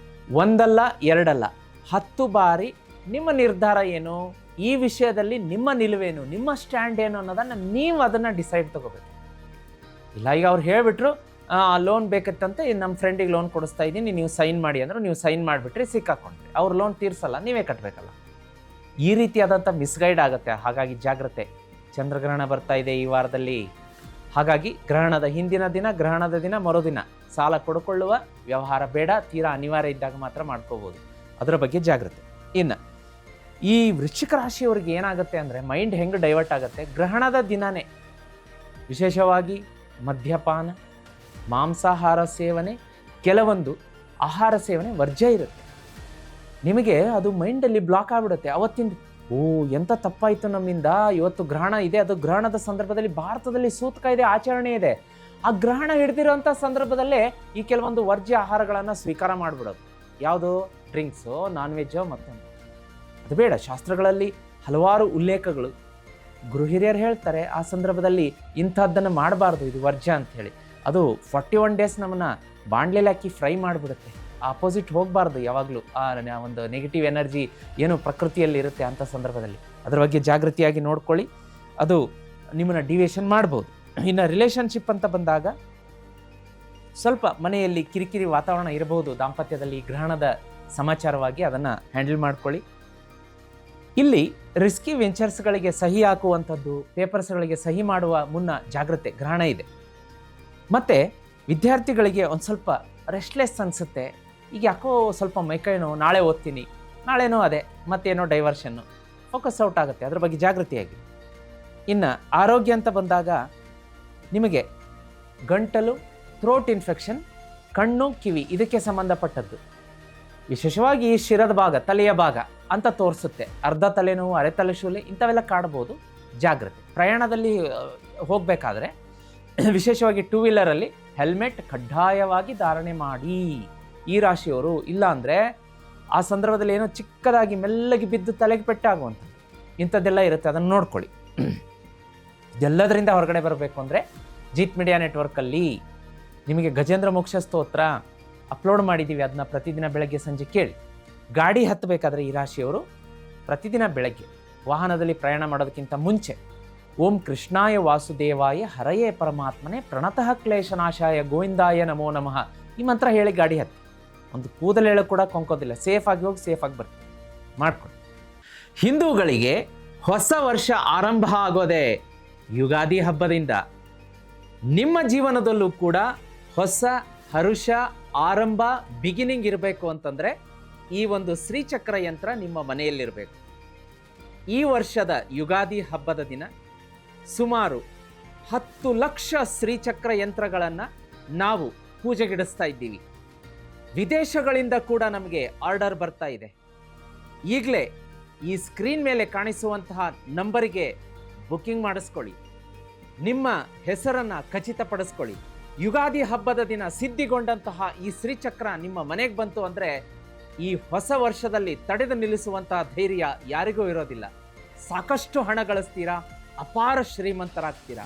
ಒಂದಲ್ಲ ಎರಡಲ್ಲ 10 ಬಾರಿ ನಿಮ್ಮ ನಿರ್ಧಾರ ಏನು, ಈ ವಿಷಯದಲ್ಲಿ ನಿಮ್ಮ ನಿಲುವೇನು, ನಿಮ್ಮ ಸ್ಟ್ಯಾಂಡ್ ಏನು ಅನ್ನೋದನ್ನು ನೀವು ಅದನ್ನು ಡಿಸೈಡ್ ತಗೋಬೇಕು. ಇಲ್ಲ ಈಗ ಅವ್ರು ಹೇಳಿಬಿಟ್ರು ಲೋನ್ ಬೇಕಿತ್ತಂತೆ, ನಮ್ಮ ಫ್ರೆಂಡಿಗೆ ಲೋನ್ ಕೊಡಿಸ್ತಾ ಇದ್ದೀನಿ, ನೀವು ಸೈನ್ ಮಾಡಿ ಅಂದರು, ನೀವು ಸೈನ್ ಮಾಡಿಬಿಟ್ರಿ, ಸಿಕ್ಕಾಕೊಂಡ್ರಿ, ಅವ್ರು ಲೋನ್ ತೀರಿಸಲ್ಲ, ನೀವೇ ಕಟ್ಟಬೇಕಲ್ಲ. ಈ ರೀತಿಯಾದಂಥ ಮಿಸ್ಗೈಡ್ ಆಗುತ್ತೆ. ಹಾಗಾಗಿ ಜಾಗ್ರತೆ. ಚಂದ್ರಗ್ರಹಣ ಬರ್ತಾ ಇದೆ ಈ ವಾರದಲ್ಲಿ. ಹಾಗಾಗಿ ಗ್ರಹಣದ ಹಿಂದಿನ ದಿನ, ಗ್ರಹಣದ ದಿನ, ಮರುದಿನ ಸಾಲ ಕೊಡ್ಕೊಳ್ಳುವ ವ್ಯವಹಾರ ಬೇಡ. ತೀರಾ ಅನಿವಾರ್ಯ ಇದ್ದಾಗ ಮಾತ್ರ ಮಾಡ್ಕೋಬೋದು. ಅದರ ಬಗ್ಗೆ ಜಾಗ್ರತೆ. ಇನ್ನು ಈ ವೃಶ್ಚಿಕ ರಾಶಿಯವರಿಗೆ ಏನಾಗುತ್ತೆ ಅಂದರೆ, ಮೈಂಡ್ ಹೆಂಗೆ ಡೈವರ್ಟ್ ಆಗುತ್ತೆ, ಗ್ರಹಣದ ದಿನವೇ ವಿಶೇಷವಾಗಿ ಮದ್ಯಪಾನ, ಮಾಂಸಾಹಾರ ಸೇವನೆ, ಕೆಲವೊಂದು ಆಹಾರ ಸೇವನೆ ವರ್ಜ್ಯ ಇರುತ್ತೆ. ನಿಮಗೆ ಅದು ಮೈಂಡಲ್ಲಿ ಬ್ಲಾಕ್ ಆಗಿಬಿಡುತ್ತೆ. ಅವತ್ತಿಂದ ಎಂಥ ತಪ್ಪಾಯಿತು ನಮ್ಮಿಂದ, ಇವತ್ತು ಗ್ರಹಣ ಇದೆ, ಅದು ಗ್ರಹಣದ ಸಂದರ್ಭದಲ್ಲಿ ಭಾರತದಲ್ಲಿ ಸೂತಕ ಇದೆ, ಆಚರಣೆ ಇದೆ. ಆ ಗ್ರಹಣ ಹಿಡಿದಿರೋಂಥ ಸಂದರ್ಭದಲ್ಲೇ ಈ ಕೆಲವೊಂದು ವರ್ಜ್ಯ ಆಹಾರಗಳನ್ನು ಸ್ವೀಕಾರ ಮಾಡಿಬಿಡೋದು. ಯಾವುದು? ಡ್ರಿಂಕ್ಸು, ನಾನ್ ವೆಜ್ಜೋ, ಮತ್ತೊಂದು. ಅದು ಬೇಡ. ಶಾಸ್ತ್ರಗಳಲ್ಲಿ ಹಲವಾರು ಉಲ್ಲೇಖಗಳು, ಗೃಹಿರಿಯರು ಹೇಳ್ತಾರೆ ಆ ಸಂದರ್ಭದಲ್ಲಿ ಇಂಥದ್ದನ್ನು ಮಾಡಬಾರ್ದು, ಇದು ವರ್ಜ್ಯ ಅಂತ ಹೇಳಿ. ಅದು 41 ಡೇಸ್ ನಮ್ಮನ್ನು ಬಾಣಲೆಲಿ ಹಾಕಿ ಫ್ರೈ ಮಾಡಿಬಿಡುತ್ತೆ. ಆಪೋಸಿಟ್ ಹೋಗಬಾರ್ದು ಯಾವಾಗಲೂ. ಆ ಒಂದು ನೆಗೆಟಿವ್ ಎನರ್ಜಿ ಏನು ಪ್ರಕೃತಿಯಲ್ಲಿ ಇರುತ್ತೆ ಅಂಥ ಸಂದರ್ಭದಲ್ಲಿ ಅದರ ಬಗ್ಗೆ ಜಾಗೃತಿಯಾಗಿ ನೋಡ್ಕೊಳ್ಳಿ. ಅದು ನಿಮ್ಮನ್ನು ಡಿವಿಯೇಷನ್ ಮಾಡ್ಬೋದು. ಇನ್ನು ರಿಲೇಷನ್ಶಿಪ್ ಅಂತ ಬಂದಾಗ ಸ್ವಲ್ಪ ಮನೆಯಲ್ಲಿ ಕಿರಿಕಿರಿ ವಾತಾವರಣ ಇರಬಹುದು ದಾಂಪತ್ಯದಲ್ಲಿ. ಗ್ರಹಣದ ಸಮಾಚಾರವಾಗಿ ಅದನ್ನು ಹ್ಯಾಂಡಲ್ ಮಾಡ್ಕೊಳ್ಳಿ. ಇಲ್ಲಿ ರಿಸ್ಕಿ ವೆಂಚರ್ಸ್ಗಳಿಗೆ ಸಹಿ ಹಾಕುವಂಥದ್ದು, ಪೇಪರ್ಸ್ಗಳಿಗೆ ಸಹಿ ಮಾಡುವ ಮುನ್ನ ಜಾಗ್ರತೆ. ಗ್ರಹಣ ಇದೆ. ಮತ್ತು ವಿದ್ಯಾರ್ಥಿಗಳಿಗೆ ಒಂದು ಸ್ವಲ್ಪ ರೆಸ್ಟ್ಲೆಸ್ ಅನಿಸುತ್ತೆ. ಈಗ ಯಾಕೋ ಸ್ವಲ್ಪ ಮೈಕೈ ನೋವು, ನಾಳೆ ಓದ್ತೀನಿ, ನಾಳೆನೋ ಅದೇ, ಮತ್ತೇನೋ ಡೈವರ್ಷನ್ನು, ಫೋಕಸ್ ಔಟ್ ಆಗುತ್ತೆ. ಅದ್ರ ಬಗ್ಗೆ ಜಾಗೃತಿಯಾಗಿ. ಇನ್ನು ಆರೋಗ್ಯ ಅಂತ ಬಂದಾಗ ನಿಮಗೆ ಗಂಟಲು, ಥ್ರೋಟ್ ಇನ್ಫೆಕ್ಷನ್, ಕಣ್ಣು, ಕಿವಿ ಇದಕ್ಕೆ ಸಂಬಂಧಪಟ್ಟದ್ದು, ವಿಶೇಷವಾಗಿ ಈ ಶಿರದ ಭಾಗ, ತಲೆಯ ಭಾಗ ಅಂತ ತೋರಿಸುತ್ತೆ. ಅರ್ಧ ತಲೆನೋವು, ಅರೆ ತಲೆ ಶೂಲೆ ಇಂಥವೆಲ್ಲ ಕಾಡ್ಬೋದು. ಜಾಗ್ರತೆ. ಪ್ರಯಾಣದಲ್ಲಿ ಹೋಗಬೇಕಾದ್ರೆ ವಿಶೇಷವಾಗಿ 2 ವೀಲರಲ್ಲಿ ಹೆಲ್ಮೆಟ್ ಕಡ್ಡಾಯವಾಗಿ ಧಾರಣೆ ಮಾಡಿ. ಈ ರಾಶಿಯವರು ಇಲ್ಲ ಅಂದರೆ ಆ ಸಂದರ್ಭದಲ್ಲಿ ಏನೋ ಚಿಕ್ಕದಾಗಿ ಮೆಲ್ಲಗೆ ಬಿದ್ದು ತಲೆಗೆ ಪೆಟ್ಟಾಗುವಂಥದ್ದು ಇಂಥದ್ದೆಲ್ಲ ಇರುತ್ತೆ. ಅದನ್ನು ನೋಡ್ಕೊಳ್ಳಿ. ಇದೆಲ್ಲದರಿಂದ ಹೊರಗಡೆ ಬರಬೇಕು ಅಂದರೆ ಜೀತ್ ಮೀಡಿಯಾ ನೆಟ್ವರ್ಕಲ್ಲಿ ನಿಮಗೆ ಗಜೇಂದ್ರ ಮೋಕ್ಷ ಸ್ತೋತ್ರ ಅಪ್ಲೋಡ್ ಮಾಡಿದ್ದೀವಿ. ಅದನ್ನ ಪ್ರತಿದಿನ ಬೆಳಗ್ಗೆ ಸಂಜೆ ಕೇಳಿ. ಗಾಡಿ ಹತ್ತಬೇಕಾದ್ರೆ ಈ ರಾಶಿಯವರು ಪ್ರತಿದಿನ ಬೆಳಗ್ಗೆ ವಾಹನದಲ್ಲಿ ಪ್ರಯಾಣ ಮಾಡೋದಕ್ಕಿಂತ ಮುಂಚೆ ಓಂ ಕೃಷ್ಣಾಯ ವಾಸುದೇವಾಯ ಹರಯೇ ಪರಮಾತ್ಮನೆ ಪ್ರಣತಃ ಕ್ಲೇಶನಾಶಾಯ ಗೋವಿಂದಾಯ ನಮೋ ನಮಃ ಈ ಮಂತ್ರ ಹೇಳಿ ಗಾಡಿ ಹತ್ತಿ. ಒಂದು ಕೂದಲೇಳು ಕೂಡ ಕೊಂಕೋದಿಲ್ಲ. ಸೇಫಾಗಿ ಹೋಗಿ ಸೇಫಾಗಿ ಬರ್ತೀವಿ. ಮಾಡ್ಕೊಳ್ಳಿ. ಹಿಂದೂಗಳಿಗೆ ಹೊಸ ವರ್ಷ ಆರಂಭ ಆಗೋದೇ ಯುಗಾದಿ ಹಬ್ಬದಿಂದ. ನಿಮ್ಮ ಜೀವನದಲ್ಲೂ ಕೂಡ ಹೊಸ ಹರುಷ, ಆರಂಭ, ಬಿಗಿನಿಂಗ್ ಇರಬೇಕು ಅಂತಂದರೆ ಈ ಒಂದು ಶ್ರೀಚಕ್ರ ಯಂತ್ರ ನಿಮ್ಮ ಮನೆಯಲ್ಲಿರಬೇಕು. ಈ ವರ್ಷದ ಯುಗಾದಿ ಹಬ್ಬದ ದಿನ ಸುಮಾರು 10 ಲಕ್ಷ ಶ್ರೀಚಕ್ರ ಯಂತ್ರಗಳನ್ನು ನಾವು ಪೂಜೆಗಿಡಿಸ್ತಾ ಇದ್ದೀವಿ. ವಿದೇಶಗಳಿಂದ ಕೂಡ ನಮಗೆ ಆರ್ಡರ್ ಬರ್ತಾ ಇದೆ. ಈಗಲೇ ಈ ಸ್ಕ್ರೀನ್ ಮೇಲೆ ಕಾಣಿಸುವಂತಹ ನಂಬರಿಗೆ ಬುಕ್ಕಿಂಗ್ ಮಾಡಿಸ್ಕೊಳ್ಳಿ. ನಿಮ್ಮ ಹೆಸರನ್ನು ಖಚಿತಪಡಿಸ್ಕೊಳ್ಳಿ. ಯುಗಾದಿ ಹಬ್ಬದ ದಿನ ಸಿದ್ಧಿಗೊಂಡಂತಹ ಈ ಶ್ರೀಚಕ್ರ ನಿಮ್ಮ ಮನೆಗೆ ಬಂತು ಅಂದರೆ ಈ ಹೊಸ ವರ್ಷದಲ್ಲಿ ತಡೆದು ನಿಲ್ಲಿಸುವಂತಹ ಧೈರ್ಯ ಯಾರಿಗೂ ಇರೋದಿಲ್ಲ. ಸಾಕಷ್ಟು ಹಣ ಗಳಿಸ್ತೀರಾ, ಅಪಾರ ಶ್ರೀಮಂತರಾಗ್ತೀರಾ.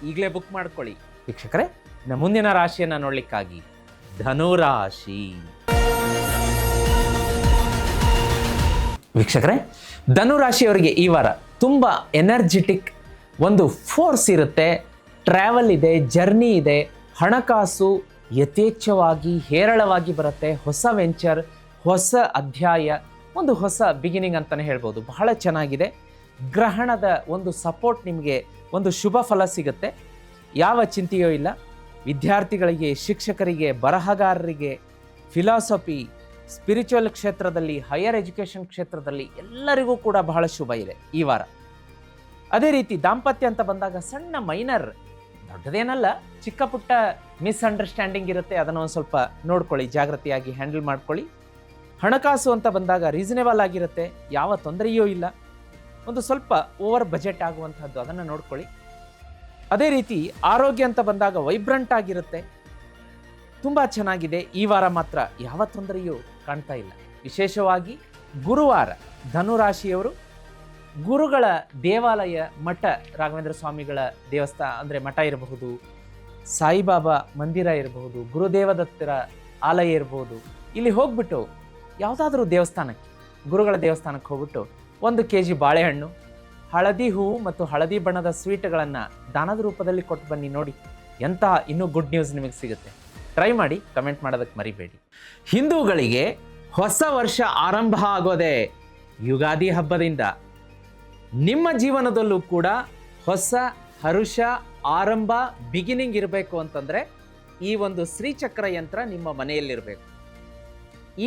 ಈಗಲೇ ಬುಕ್ ಮಾಡ್ಕೊಳ್ಳಿ. ವೀಕ್ಷಕರೇ, ಮುಂದಿನ ರಾಶಿಯನ್ನು ನೋಡ್ಲಿಕ್ಕಾಗಿ ಧನುರಾಶಿ. ವೀಕ್ಷಕರೇ, ಧನುರಾಶಿಯವರಿಗೆ ಈ ವಾರ ತುಂಬ ಎನರ್ಜೆಟಿಕ್ ಒಂದು ಫೋರ್ಸ್ ಇರುತ್ತೆ. ಟ್ರಾವೆಲ್ ಇದೆ, ಜರ್ನಿ ಇದೆ, ಹಣಕಾಸು ಯಥೇಚ್ಛವಾಗಿ ಹೇರಳವಾಗಿ ಬರುತ್ತೆ. ಹೊಸ ವೆಂಚರ್, ಹೊಸ ಅಧ್ಯಾಯ, ಒಂದು ಹೊಸ ಬಿಗಿನಿಂಗ್ ಅಂತಲೇ ಹೇಳ್ಬೋದು. ಬಹಳ ಚೆನ್ನಾಗಿದೆ. ಗ್ರಹಣದ ಒಂದು ಸಪೋರ್ಟ್, ನಿಮಗೆ ಒಂದು ಶುಭ ಫಲ ಸಿಗುತ್ತೆ. ಯಾವ ಚಿಂತೆಯೂ ಇಲ್ಲ. ವಿದ್ಯಾರ್ಥಿಗಳಿಗೆ, ಶಿಕ್ಷಕರಿಗೆ, ಬರಹಗಾರರಿಗೆ, ಫಿಲಾಸಫಿ, ಸ್ಪಿರಿಚುವಲ್ ಕ್ಷೇತ್ರದಲ್ಲಿ, ಹೈಯರ್ ಎಜುಕೇಷನ್ ಕ್ಷೇತ್ರದಲ್ಲಿ ಎಲ್ಲರಿಗೂ ಕೂಡ ಬಹಳ ಶುಭ ಇದೆ ಈ ವಾರ. ಅದೇ ರೀತಿ ದಾಂಪತ್ಯ ಅಂತ ಬಂದಾಗ ಸಣ್ಣ ಮೈನರ್ ದೊಡ್ಡದೇನಲ್ಲ, ಚಿಕ್ಕ ಪುಟ್ಟ ಮಿಸ್ಅಂಡರ್ಸ್ಟ್ಯಾಂಡಿಂಗ್ ಇರುತ್ತೆ, ಅದನ್ನು ಒಂದು ಸ್ವಲ್ಪ ನೋಡ್ಕೊಳ್ಳಿ, ಜಾಗೃತಿಯಾಗಿ ಹ್ಯಾಂಡಲ್ ಮಾಡ್ಕೊಳ್ಳಿ. ಹಣಕಾಸು ಅಂತ ಬಂದಾಗ ರೀಸನೇಬಲ್ ಆಗಿರುತ್ತೆ, ಯಾವ ತೊಂದರೆಯೂ ಇಲ್ಲ. ಒಂದು ಸ್ವಲ್ಪ ಓವರ್ ಬಜೆಟ್ ಆಗುವಂಥದ್ದು, ಅದನ್ನು ನೋಡ್ಕೊಳ್ಳಿ. ಅದೇ ರೀತಿ ಆರೋಗ್ಯ ಅಂತ ಬಂದಾಗ ವೈಬ್ರೆಂಟ್ ಆಗಿರುತ್ತೆ, ತುಂಬ ಚೆನ್ನಾಗಿದೆ. ಈ ವಾರ ಮಾತ್ರ ಯಾವ ತೊಂದರೆಯೂ ಕಾಣ್ತಾ ಇಲ್ಲ. ವಿಶೇಷವಾಗಿ ಗುರುವಾರ ಧನುರಾಶಿಯವರು ಗುರುಗಳ ದೇವಾಲಯ, ಮಠ, ರಾಘವೇಂದ್ರ ಸ್ವಾಮಿಗಳ ದೇವಸ್ಥಾನ ಅಂದರೆ ಮಠ ಇರಬಹುದು, ಸಾಯಿಬಾಬಾ ಮಂದಿರ ಇರಬಹುದು, ಗುರುದೇವದತ್ತರ ಆಲಯ ಇರಬಹುದು, ಇಲ್ಲಿ ಹೋಗ್ಬಿಟ್ಟು ಯಾವುದಾದ್ರೂ ದೇವಸ್ಥಾನಕ್ಕೆ, ಗುರುಗಳ ದೇವಸ್ಥಾನಕ್ಕೆ ಹೋಗ್ಬಿಟ್ಟು 1 kg ಬಾಳೆಹಣ್ಣು, ಹಳದಿ ಹೂವು ಮತ್ತು ಹಳದಿ ಬಣ್ಣದ ಸ್ವೀಟ್ಗಳನ್ನು ದಾನದ ರೂಪದಲ್ಲಿ ಕೊಟ್ಟು ಬನ್ನಿ. ನೋಡಿ ಎಂತಹ ಇನ್ನೂ ಗುಡ್ ನ್ಯೂಸ್ ನಿಮಗೆ ಸಿಗುತ್ತೆ. ಟ್ರೈ ಮಾಡಿ, ಕಮೆಂಟ್ ಮಾಡೋದಕ್ಕೆ ಮರಿಬೇಡಿ. ಹಿಂದೂಗಳಿಗೆ ಹೊಸ ವರ್ಷ ಆರಂಭ ಆಗೋದೇ ಯುಗಾದಿ ಹಬ್ಬದಿಂದ. ನಿಮ್ಮ ಜೀವನದಲ್ಲೂ ಕೂಡ ಹೊಸ ಹರುಷ, ಆರಂಭ, ಬಿಗಿನಿಂಗ್ ಇರಬೇಕು ಅಂತಂದರೆ ಈ ಒಂದು ಶ್ರೀಚಕ್ರ ಯಂತ್ರ ನಿಮ್ಮ ಮನೆಯಲ್ಲಿರಬೇಕು.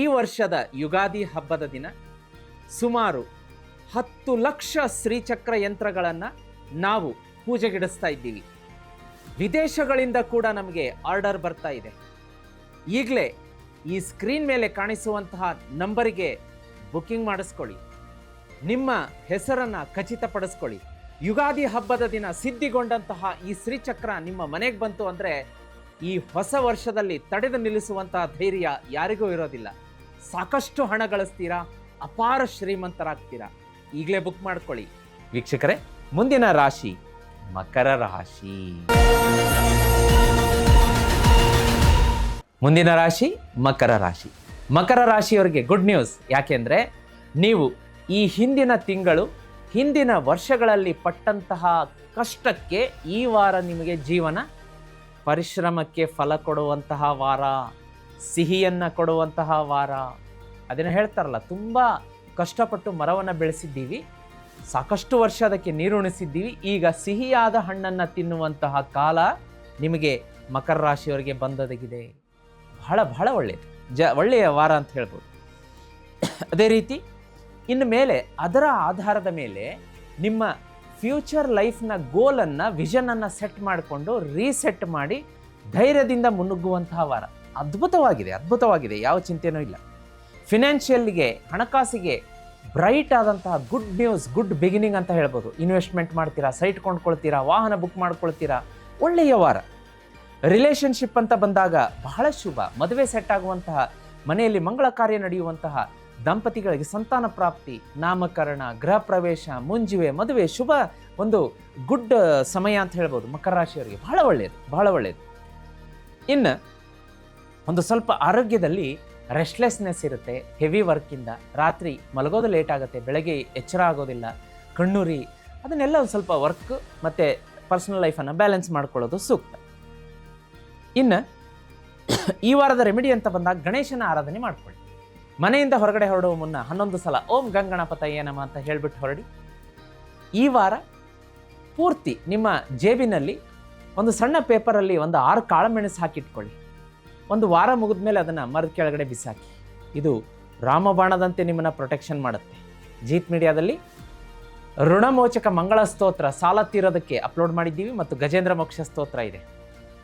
ಈ ವರ್ಷದ ಯುಗಾದಿ ಹಬ್ಬದ ದಿನ ಸುಮಾರು 10 ಲಕ್ಷ ಶ್ರೀಚಕ್ರ ಯಂತ್ರಗಳನ್ನು ನಾವು ಪೂಜೆಗಿಡಿಸ್ತಾ ಇದ್ದೀವಿ. ವಿದೇಶಗಳಿಂದ ಕೂಡ ನಮಗೆ ಆರ್ಡರ್ ಬರ್ತಾ ಇದೆ. ಈಗಲೇ ಈ ಸ್ಕ್ರೀನ್ ಮೇಲೆ ಕಾಣಿಸುವಂತಹ ನಂಬರಿಗೆ ಬುಕ್ಕಿಂಗ್ ಮಾಡಿಸ್ಕೊಳ್ಳಿ, ನಿಮ್ಮ ಹೆಸರನ್ನು ಖಚಿತಪಡಿಸ್ಕೊಳ್ಳಿ. ಯುಗಾದಿ ಹಬ್ಬದ ದಿನ ಸಿದ್ಧಿಗೊಂಡಂತಹ ಈ ಶ್ರೀಚಕ್ರ ನಿಮ್ಮ ಮನೆಗೆ ಬಂತು ಅಂದರೆ ಈ ಹೊಸ ವರ್ಷದಲ್ಲಿ ತಡೆದು ನಿಲ್ಲಿಸುವಂತಹ ಧೈರ್ಯ ಯಾರಿಗೂ ಇರೋದಿಲ್ಲ. ಸಾಕಷ್ಟು ಹಣ ಗಳಿಸ್ತೀರಾ, ಅಪಾರ ಶ್ರೀಮಂತರಾಗ್ತೀರಾ. ಈಗಲೇ ಬುಕ್ ಮಾಡ್ಕೊಳ್ಳಿ. ವೀಕ್ಷಕರೇ, ಮುಂದಿನ ರಾಶಿ ಮಕರ ರಾಶಿ. ಮುಂದಿನ ರಾಶಿ ಮಕರ ರಾಶಿ. ಮಕರ ರಾಶಿಯವರಿಗೆ ಗುಡ್ ನ್ಯೂಸ್. ಯಾಕೆಂದರೆ ನೀವು ಈ ಹಿಂದಿನ ತಿಂಗಳು, ಹಿಂದಿನ ವರ್ಷಗಳಲ್ಲಿ ಪಟ್ಟಂತಹ ಕಷ್ಟಕ್ಕೆ ಈ ವಾರ ನಿಮಗೆ ಜೀವನ ಪರಿಶ್ರಮಕ್ಕೆ ಫಲ ಕೊಡುವಂತಹ ವಾರ, ಸಿಹಿಯನ್ನು ಕೊಡುವಂತಹ ವಾರ. ಅದನ್ನು ಹೇಳ್ತಾರಲ್ಲ, ತುಂಬ ಕಷ್ಟಪಟ್ಟು ಮರವನ್ನು ಬೆಳೆಸಿದ್ದೀವಿ, ಸಾಕಷ್ಟು ವರ್ಷ ಅದಕ್ಕೆ ನೀರುಣಿಸಿದ್ದೀವಿ, ಈಗ ಸಿಹಿಯಾದ ಹಣ್ಣನ್ನು ತಿನ್ನುವಂತಹ ಕಾಲ ನಿಮಗೆ ಮಕರ ರಾಶಿಯವರಿಗೆ ಬಂದೊದಗಿದೆ. ಬಹಳ ಬಹಳ ಒಳ್ಳೆಯ ವಾರ ಅಂತ ಹೇಳ್ಬೋದು. ಅದೇ ರೀತಿ ಇನ್ನು ಮೇಲೆ ಅದರ ಆಧಾರದ ಮೇಲೆ ನಿಮ್ಮ ಫ್ಯೂಚರ್ ಲೈಫ್ನ ಗೋಲನ್ನು, ವಿಷನನ್ನು ಸೆಟ್ ಮಾಡಿಕೊಂಡು ರೀಸೆಟ್ ಮಾಡಿ ಧೈರ್ಯದಿಂದ ಮುನ್ನುಗ್ಗುವಂತಹ ವಾರ. ಅದ್ಭುತವಾಗಿದೆ, ಯಾವ ಚಿಂತೆನೂ ಇಲ್ಲ. ಫಿನಾನ್ಷಿಯಲ್ಗೆ, ಹಣಕಾಸಿಗೆ ಬ್ರೈಟ್ ಆದಂತಹ ಗುಡ್ ನ್ಯೂಸ್, ಗುಡ್ ಬಿಗಿನಿಂಗ್ ಅಂತ ಹೇಳ್ಬೋದು. ಇನ್ವೆಸ್ಟ್ಮೆಂಟ್ ಮಾಡ್ತೀರಾ, ಸೈಟ್ ಕೊಂಡ್ಕೊಳ್ತೀರಾ, ವಾಹನ ಬುಕ್ ಮಾಡ್ಕೊಳ್ತೀರಾ, ಒಳ್ಳೆಯ ವಾರ. ರಿಲೇಷನ್ಶಿಪ್ ಅಂತ ಬಂದಾಗ ಬಹಳ ಶುಭ. ಮದುವೆ ಸೆಟ್ ಆಗುವಂತಹ, ಮನೆಯಲ್ಲಿ ಮಂಗಳ ಕಾರ್ಯ ನಡೆಯುವಂತಹ ದಂಪತಿಗಳಿಗೆ ಸಂತಾನ ಪ್ರಾಪ್ತಿ, ನಾಮಕರಣ, ಗೃಹ ಪ್ರವೇಶ, ಮುಂಜುವೆ, ಮದುವೆ, ಶುಭ ಒಂದು ಗುಡ್ ಸಮಯ ಅಂತ ಹೇಳ್ಬೋದು ಮಕರ ರಾಶಿಯವರಿಗೆ. ಬಹಳ ಒಳ್ಳೆಯದು. ಇನ್ನು ಒಂದು ಸ್ವಲ್ಪ ಆರೋಗ್ಯದಲ್ಲಿ ರೆಸ್ಟ್ಲೆಸ್ನೆಸ್ ಇರುತ್ತೆ, ಹೆವಿ ವರ್ಕಿಂದ. ರಾತ್ರಿ ಮಲಗೋದು ಲೇಟ್ ಆಗುತ್ತೆ, ಬೆಳಗ್ಗೆ ಎಚ್ಚರ ಆಗೋದಿಲ್ಲ, ಕಣ್ಣುರಿ, ಅದನ್ನೆಲ್ಲ ಒಂದು ಸ್ವಲ್ಪ ವರ್ಕ್ ಮತ್ತು ಪರ್ಸನಲ್ ಲೈಫನ್ನು ಬ್ಯಾಲೆನ್ಸ್ ಮಾಡ್ಕೊಳ್ಳೋದು ಸೂಕ್ತ. ಇನ್ನು ಈ ವಾರದ ರೆಮಿಡಿ ಅಂತ ಬಂದಾಗ ಗಣೇಶನ ಆರಾಧನೆ ಮಾಡ್ಕೊಳ್ಳಿ. ಮನೆಯಿಂದ ಹೊರಗಡೆ ಹೊರಡುವ ಮುನ್ನ 11 ಸಲ ಓಂ ಗಂಗಣಪತಯೇ ನಮಃ ಅಂತ ಹೇಳಿಬಿಟ್ಟು ಹೊರಡಿ. ಈ ವಾರ ಪೂರ್ತಿ ನಿಮ್ಮ ಜೇಬಿನಲ್ಲಿ ಒಂದು ಸಣ್ಣ ಪೇಪರಲ್ಲಿ ಒಂದು 6 ಕಾಳುಮೆಣಸು ಹಾಕಿಟ್ಕೊಳ್ಳಿ. ಒಂದು ವಾರ ಮುಗಿದ ಮೇಲೆ ಅದನ್ನು ಮರದ ಕೆಳಗಡೆ ಬಿಸಾಕಿ. ಇದು ರಾಮಬಾಣದಂತೆ ನಿಮ್ಮನ್ನು ಪ್ರೊಟೆಕ್ಷನ್ ಮಾಡುತ್ತೆ. ಜೀತ್ ಮೀಡಿಯಾದಲ್ಲಿ ಋಣಮೋಚಕ ಮಂಗಳ ಸ್ತೋತ್ರ, ಸಾಲ ತೀರೋದಕ್ಕೆ ಅಪ್ಲೋಡ್ ಮಾಡಿದ್ದೀವಿ, ಮತ್ತು ಗಜೇಂದ್ರ ಮೋಕ್ಷ ಸ್ತೋತ್ರ ಇದೆ,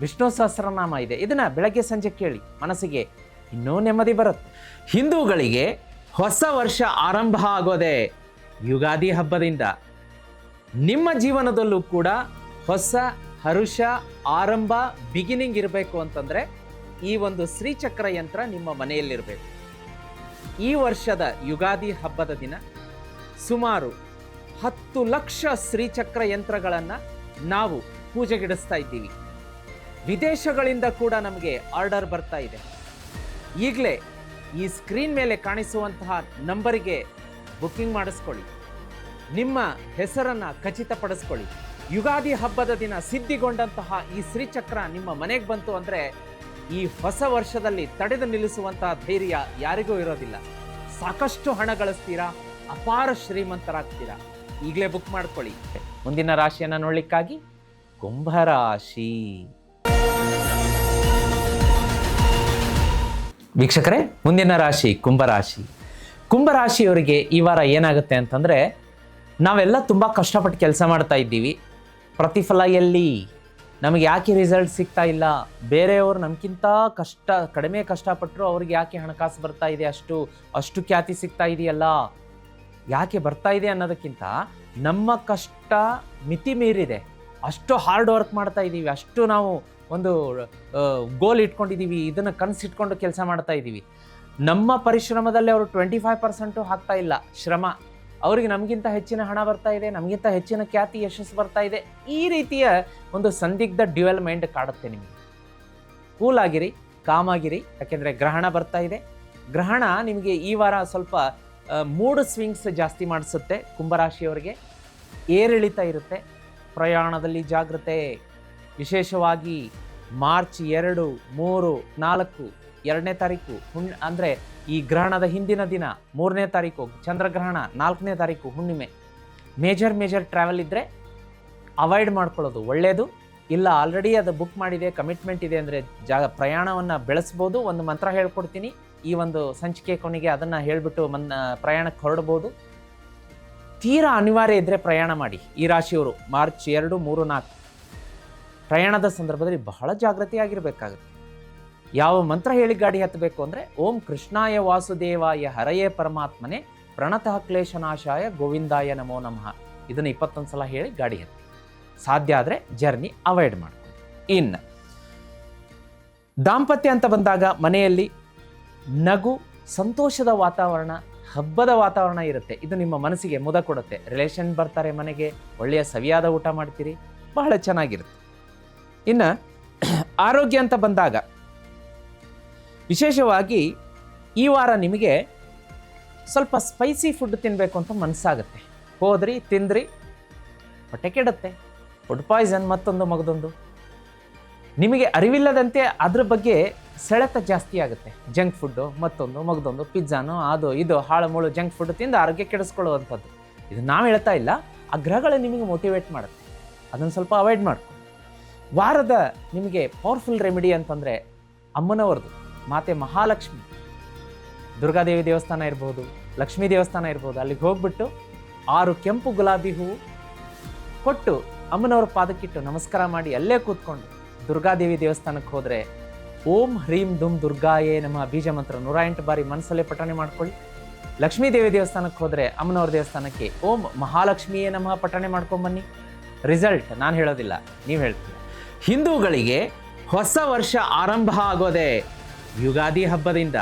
ವಿಷ್ಣು ಸಹಸ್ರನಾಮ ಇದೆ. ಇದನ್ನು ಬೆಳಗ್ಗೆ ಸಂಜೆ ಕೇಳಿ, ಮನಸ್ಸಿಗೆ ಇನ್ನೂ ನೆಮ್ಮದಿ ಬರುತ್ತೆ. ಹಿಂದೂಗಳಿಗೆ ಹೊಸ ವರ್ಷ ಆರಂಭ ಆಗೋದೇ ಯುಗಾದಿ ಹಬ್ಬದಿಂದ. ನಿಮ್ಮ ಜೀವನದಲ್ಲೂ ಕೂಡ ಹೊಸ ಹರುಷ, ಆರಂಭ, ಬಿಗಿನಿಂಗ್ ಇರಬೇಕು ಅಂತಂದರೆ ಈ ಒಂದು ಶ್ರೀಚಕ್ರ ಯಂತ್ರ ನಿಮ್ಮ ಮನೆಯಲ್ಲಿರಬೇಕು. ಈ ವರ್ಷದ ಯುಗಾದಿ ಹಬ್ಬದ ದಿನ ಸುಮಾರು 10 ಲಕ್ಷ ಶ್ರೀಚಕ್ರ ಯಂತ್ರಗಳನ್ನು ನಾವು ಪೂಜೆಗಿಡಿಸ್ತಾ ಇದ್ದೀವಿ. ವಿದೇಶಗಳಿಂದ ಕೂಡ ನಮಗೆ ಆರ್ಡರ್ ಬರ್ತಾ ಇದೆ. ಈಗಲೇ ಈ ಸ್ಕ್ರೀನ್ ಮೇಲೆ ಕಾಣಿಸುವಂತಹ ನಂಬರಿಗೆ ಬುಕ್ಕಿಂಗ್ ಮಾಡಿಸ್ಕೊಳ್ಳಿ, ನಿಮ್ಮ ಹೆಸರನ್ನು ಖಚಿತಪಡಿಸ್ಕೊಳ್ಳಿ. ಯುಗಾದಿ ಹಬ್ಬದ ದಿನ ಸಿದ್ಧಿಗೊಂಡಂತಹ ಈ ಶ್ರೀಚಕ್ರ ನಿಮ್ಮ ಮನೆಗೆ ಬಂತು ಅಂದರೆ ಈ ಹೊಸ ವರ್ಷದಲ್ಲಿ ತಡೆದು ನಿಲ್ಲಿಸುವಂತಹ ಧೈರ್ಯ ಯಾರಿಗೂ ಇರೋದಿಲ್ಲ. ಸಾಕಷ್ಟು ಹಣ ಗಳಿಸ್ತೀರಾ, ಅಪಾರ ಶ್ರೀಮಂತರಾಗ್ತೀರಾ. ಈಗಲೇ ಬುಕ್ ಮಾಡ್ಕೊಳ್ಳಿ. ಮುಂದಿನ ರಾಶಿಯನ್ನು ನೋಡಲಿಕ್ಕಾಗಿ ಕುಂಭರಾಶಿ. ವೀಕ್ಷಕರೇ, ಮುಂದಿನ ರಾಶಿ ಕುಂಭರಾಶಿ. ಕುಂಭರಾಶಿಯವರಿಗೆ ಈ ವಾರ ಏನಾಗುತ್ತೆ ಅಂತಂದರೆ, ನಾವೆಲ್ಲ ತುಂಬ ಕಷ್ಟಪಟ್ಟು ಕೆಲಸ ಮಾಡ್ತಾ ಇದ್ದೀವಿ, ಪ್ರತಿಫಲ ಎಲ್ಲಿ? ನಮಗೆ ಯಾಕೆ ರಿಸಲ್ಟ್ ಸಿಗ್ತಾ ಇಲ್ಲ, ಬೇರೆಯವರು ನಮಗಿಂತ ಕಡಿಮೆ ಕಷ್ಟಪಟ್ಟರು ಅವ್ರಿಗೆ ಯಾಕೆ ಹಣಕಾಸು ಬರ್ತಾ ಇದೆ, ಅಷ್ಟು ಖ್ಯಾತಿ ಸಿಗ್ತಾ ಇದೆಯಲ್ಲ, ಯಾಕೆ ಬರ್ತಾ ಇದೆ ಅನ್ನೋದಕ್ಕಿಂತ ನಮ್ಮ ಕಷ್ಟ ಮಿತಿ ಮೀರಿದೆ, ಅಷ್ಟು ಹಾರ್ಡ್ ವರ್ಕ್ ಮಾಡ್ತಾ ಇದ್ದೀವಿ, ಅಷ್ಟು ನಾವು ಒಂದು ಗೋಲ್ ಇಟ್ಕೊಂಡಿದ್ದೀವಿ, ಇದನ್ನು ಕನಸಿಟ್ಕೊಂಡು ಕೆಲಸ ಮಾಡ್ತಾ ಇದ್ದೀವಿ. ನಮ್ಮ ಪರಿಶ್ರಮದಲ್ಲಿ ಅವರು 25% ಹಾಕ್ತಾ ಇಲ್ಲ ಶ್ರಮ, ಅವರಿಗೆ ನಮಗಿಂತ ಹೆಚ್ಚಿನ ಹಣ ಬರ್ತಾ ಇದೆ, ನಮಗಿಂತ ಹೆಚ್ಚಿನ ಖ್ಯಾತಿ ಯಶಸ್ಸು ಬರ್ತಾ ಇದೆ. ಈ ರೀತಿಯ ಒಂದು ಸಂದಿಗ್ಧ ಡ್ಯುಯಲ್ ಮೈಂಡ್ ಕಾಡುತ್ತೆ ನಿಮಗೆ. ಕೂಲ್ ಆಗಿರಿ, ಕಾಮ್ ಆಗಿರಿ, ಯಾಕೆಂದರೆ ಗ್ರಹಣ ಬರ್ತಾ ಇದೆ. ಗ್ರಹಣ ನಿಮಗೆ ಈ ವಾರ ಸ್ವಲ್ಪ ಮೂಡ್ ಸ್ವಿಂಗ್ಸ್ ಜಾಸ್ತಿ ಮಾಡಿಸುತ್ತೆ. ಕುಂಭರಾಶಿಯವರಿಗೆ ಏರಿಳಿತ ಇರುತ್ತೆ, ಪ್ರಯಾಣದಲ್ಲಿ ಜಾಗ್ರತೆ. ವಿಶೇಷವಾಗಿ ಮಾರ್ಚ್ 2, 3, 4, 2ನೇ ತಾರೀಕು ಅಂದರೆ ಈ ಗ್ರಹಣದ ಹಿಂದಿನ ದಿನ 3ನೇ ತಾರೀಕು ಚಂದ್ರಗ್ರಹಣ, 4ನೇ ತಾರೀಕು ಹುಣ್ಣಿಮೆ. ಮೇಜರ್ ಟ್ರಾವೆಲ್ ಇದ್ದರೆ ಅವಾಯ್ಡ್ ಮಾಡ್ಕೊಳ್ಳೋದು ಒಳ್ಳೆಯದು. ಇಲ್ಲ ಆಲ್ರೆಡಿ ಅದು ಬುಕ್ ಮಾಡಿದೆ, ಕಮಿಟ್ಮೆಂಟ್ ಇದೆ ಅಂದರೆ ಪ್ರಯಾಣವನ್ನು ಬೆಳೆಸ್ಬೋದು. ಒಂದು ಮಂತ್ರ ಹೇಳ್ಕೊಡ್ತೀನಿ ಈ ಒಂದು ಸಂಚಿಕೆ ಕೊನೆಗೆ, ಅದನ್ನು ಹೇಳಿಬಿಟ್ಟು ಪ್ರಯಾಣಕ್ಕೆ ಹೊರಡ್ಬೋದು. ತೀರಾ ಅನಿವಾರ್ಯ ಇದ್ದರೆ ಪ್ರಯಾಣ ಮಾಡಿ. ಈ ರಾಶಿಯವರು ಮಾರ್ಚ್ 2, 3, 4 ಪ್ರಯಾಣದ ಸಂದರ್ಭದಲ್ಲಿ ಬಹಳ ಜಾಗೃತಿಯಾಗಿರಬೇಕಾಗುತ್ತೆ. ಯಾವ ಮಂತ್ರ ಹೇಳಿ ಗಾಡಿ ಹತ್ತಬೇಕು ಅಂದರೆ ಓಂ ಕೃಷ್ಣಾಯ ವಾಸುದೇವಾಯ ಹರಯೇ ಪರಮಾತ್ಮನೆ ಪ್ರಣತಃ ಕ್ಲೇಶನಾಶಾಯ ಗೋವಿಂದಾಯ ನಮೋ ನಮಃ. ಇದನ್ನು 21 ಸಲ ಹೇಳಿ ಗಾಡಿ ಹತ್ತಿ. ಸಾಧ್ಯ ಆದರೆ ಜರ್ನಿ ಅವಾಯ್ಡ್ ಮಾಡ್ಕೊಳ್ಳಿ. ಇನ್ನು ದಾಂಪತ್ಯ ಅಂತ ಬಂದಾಗ ಮನೆಯಲ್ಲಿ ನಗು, ಸಂತೋಷದ ವಾತಾವರಣ, ಹಬ್ಬದ ವಾತಾವರಣ ಇರುತ್ತೆ. ಇದು ನಿಮ್ಮ ಮನಸ್ಸಿಗೆ ಮುದ ಕೊಡುತ್ತೆ. ರಿಲೇಷನ್ ಬರ್ತಾರೆ ಮನೆಗೆ, ಒಳ್ಳೆಯ ಸವಿಯಾದ ಊಟ ಮಾಡ್ತೀರಿ, ಬಹಳ ಚೆನ್ನಾಗಿರುತ್ತೆ. ಇನ್ನು ಆರೋಗ್ಯ ಅಂತ ಬಂದಾಗ ವಿಶೇಷವಾಗಿ ಈ ವಾರ ನಿಮಗೆ ಸ್ವಲ್ಪ ಸ್ಪೈಸಿ ಫುಡ್ ತಿನ್ನಬೇಕು ಅಂತ ಮನಸ್ಸಾಗುತ್ತೆ. ಹೋದ್ರಿ ತಿಂದ್ರಿ, ಹೊಟ್ಟೆ ಕೆಡುತ್ತೆ, ಫುಡ್ ಪಾಯ್ಸನ್, ಮತ್ತೊಂದು ಮಗದೊಂದು. ನಿಮಗೆ ಅರಿವಿಲ್ಲದಂತೆ ಅದ್ರ ಬಗ್ಗೆ ಸೆಳೆತ ಜಾಸ್ತಿ ಆಗುತ್ತೆ. ಜಂಕ್ ಫುಡ್ಡು, ಮತ್ತೊಂದು ಮಗದೊಂದು, ಪಿಜ್ಜಾನೋ ಅದು ಇದು ಹಾಳು ಮೂಳು ಜಂಕ್ ಫುಡ್ ತಿಂದು ಆರೋಗ್ಯ ಕೆಡಿಸ್ಕೊಳ್ಳುವಂಥದ್ದು. ಇದು ನಾವು ಹೇಳ್ತಾ ಇಲ್ಲ, ಆ ಗ್ರಹಗಳು ನಿಮಗೆ ಮೋಟಿವೇಟ್ ಮಾಡುತ್ತೆ. ಅದನ್ನು ಸ್ವಲ್ಪ ಅವಾಯ್ಡ್ ಮಾಡ್ಕೊಂಡು ವಾರದ ನಿಮಗೆ ಪವರ್ಫುಲ್ ರೆಮಿಡಿ ಅಂತಂದರೆ ಅಮ್ಮನವ್ರದ್ದು, ಮಾತೆ ಮಹಾಲಕ್ಷ್ಮಿ, ದುರ್ಗಾದೇವಿ ದೇವಸ್ಥಾನ ಇರ್ಬೋದು, ಲಕ್ಷ್ಮೀ ದೇವಸ್ಥಾನ ಇರ್ಬೋದು, ಅಲ್ಲಿಗೆ ಹೋಗ್ಬಿಟ್ಟು 6 ಕೆಂಪು ಗುಲಾಬಿ ಹೂವು ಕೊಟ್ಟು ಅಮ್ಮನವ್ರ ಪಾದಕ್ಕಿಟ್ಟು ನಮಸ್ಕಾರ ಮಾಡಿ ಅಲ್ಲೇ ಕೂತ್ಕೊಂಡು ದುರ್ಗಾದೇವಿ ದೇವಸ್ಥಾನಕ್ಕೆ ಹೋದರೆ ಓಂ ಹ್ರೀಂ ದುಂ ದುರ್ಗಾಯೇ ನಮಃ ಬೀಜ ಮಂತ್ರ 108 ಬಾರಿ ಮನಸ್ಸಲ್ಲೇ ಪಠಣೆ ಮಾಡ್ಕೊಳ್ಳಿ. ಲಕ್ಷ್ಮೀ ದೇವಿ ದೇವಸ್ಥಾನಕ್ಕೆ ಹೋದರೆ ಅಮ್ಮನವ್ರ ದೇವಸ್ಥಾನಕ್ಕೆ ಓಂ ಮಹಾಲಕ್ಷ್ಮಿಯೇ ನಮಃ ಪಠಣೆ ಮಾಡ್ಕೊಂಬನ್ನಿ. ರಿಸಲ್ಟ್ ನಾನು ಹೇಳೋದಿಲ್ಲ, ನೀವು ಹೇಳ್ತೀರ. ಹಿಂದೂಗಳಿಗೆ ಹೊಸ ವರ್ಷ ಆರಂಭ ಆಗೋದೆ ಯುಗಾದಿ ಹಬ್ಬದಿಂದ.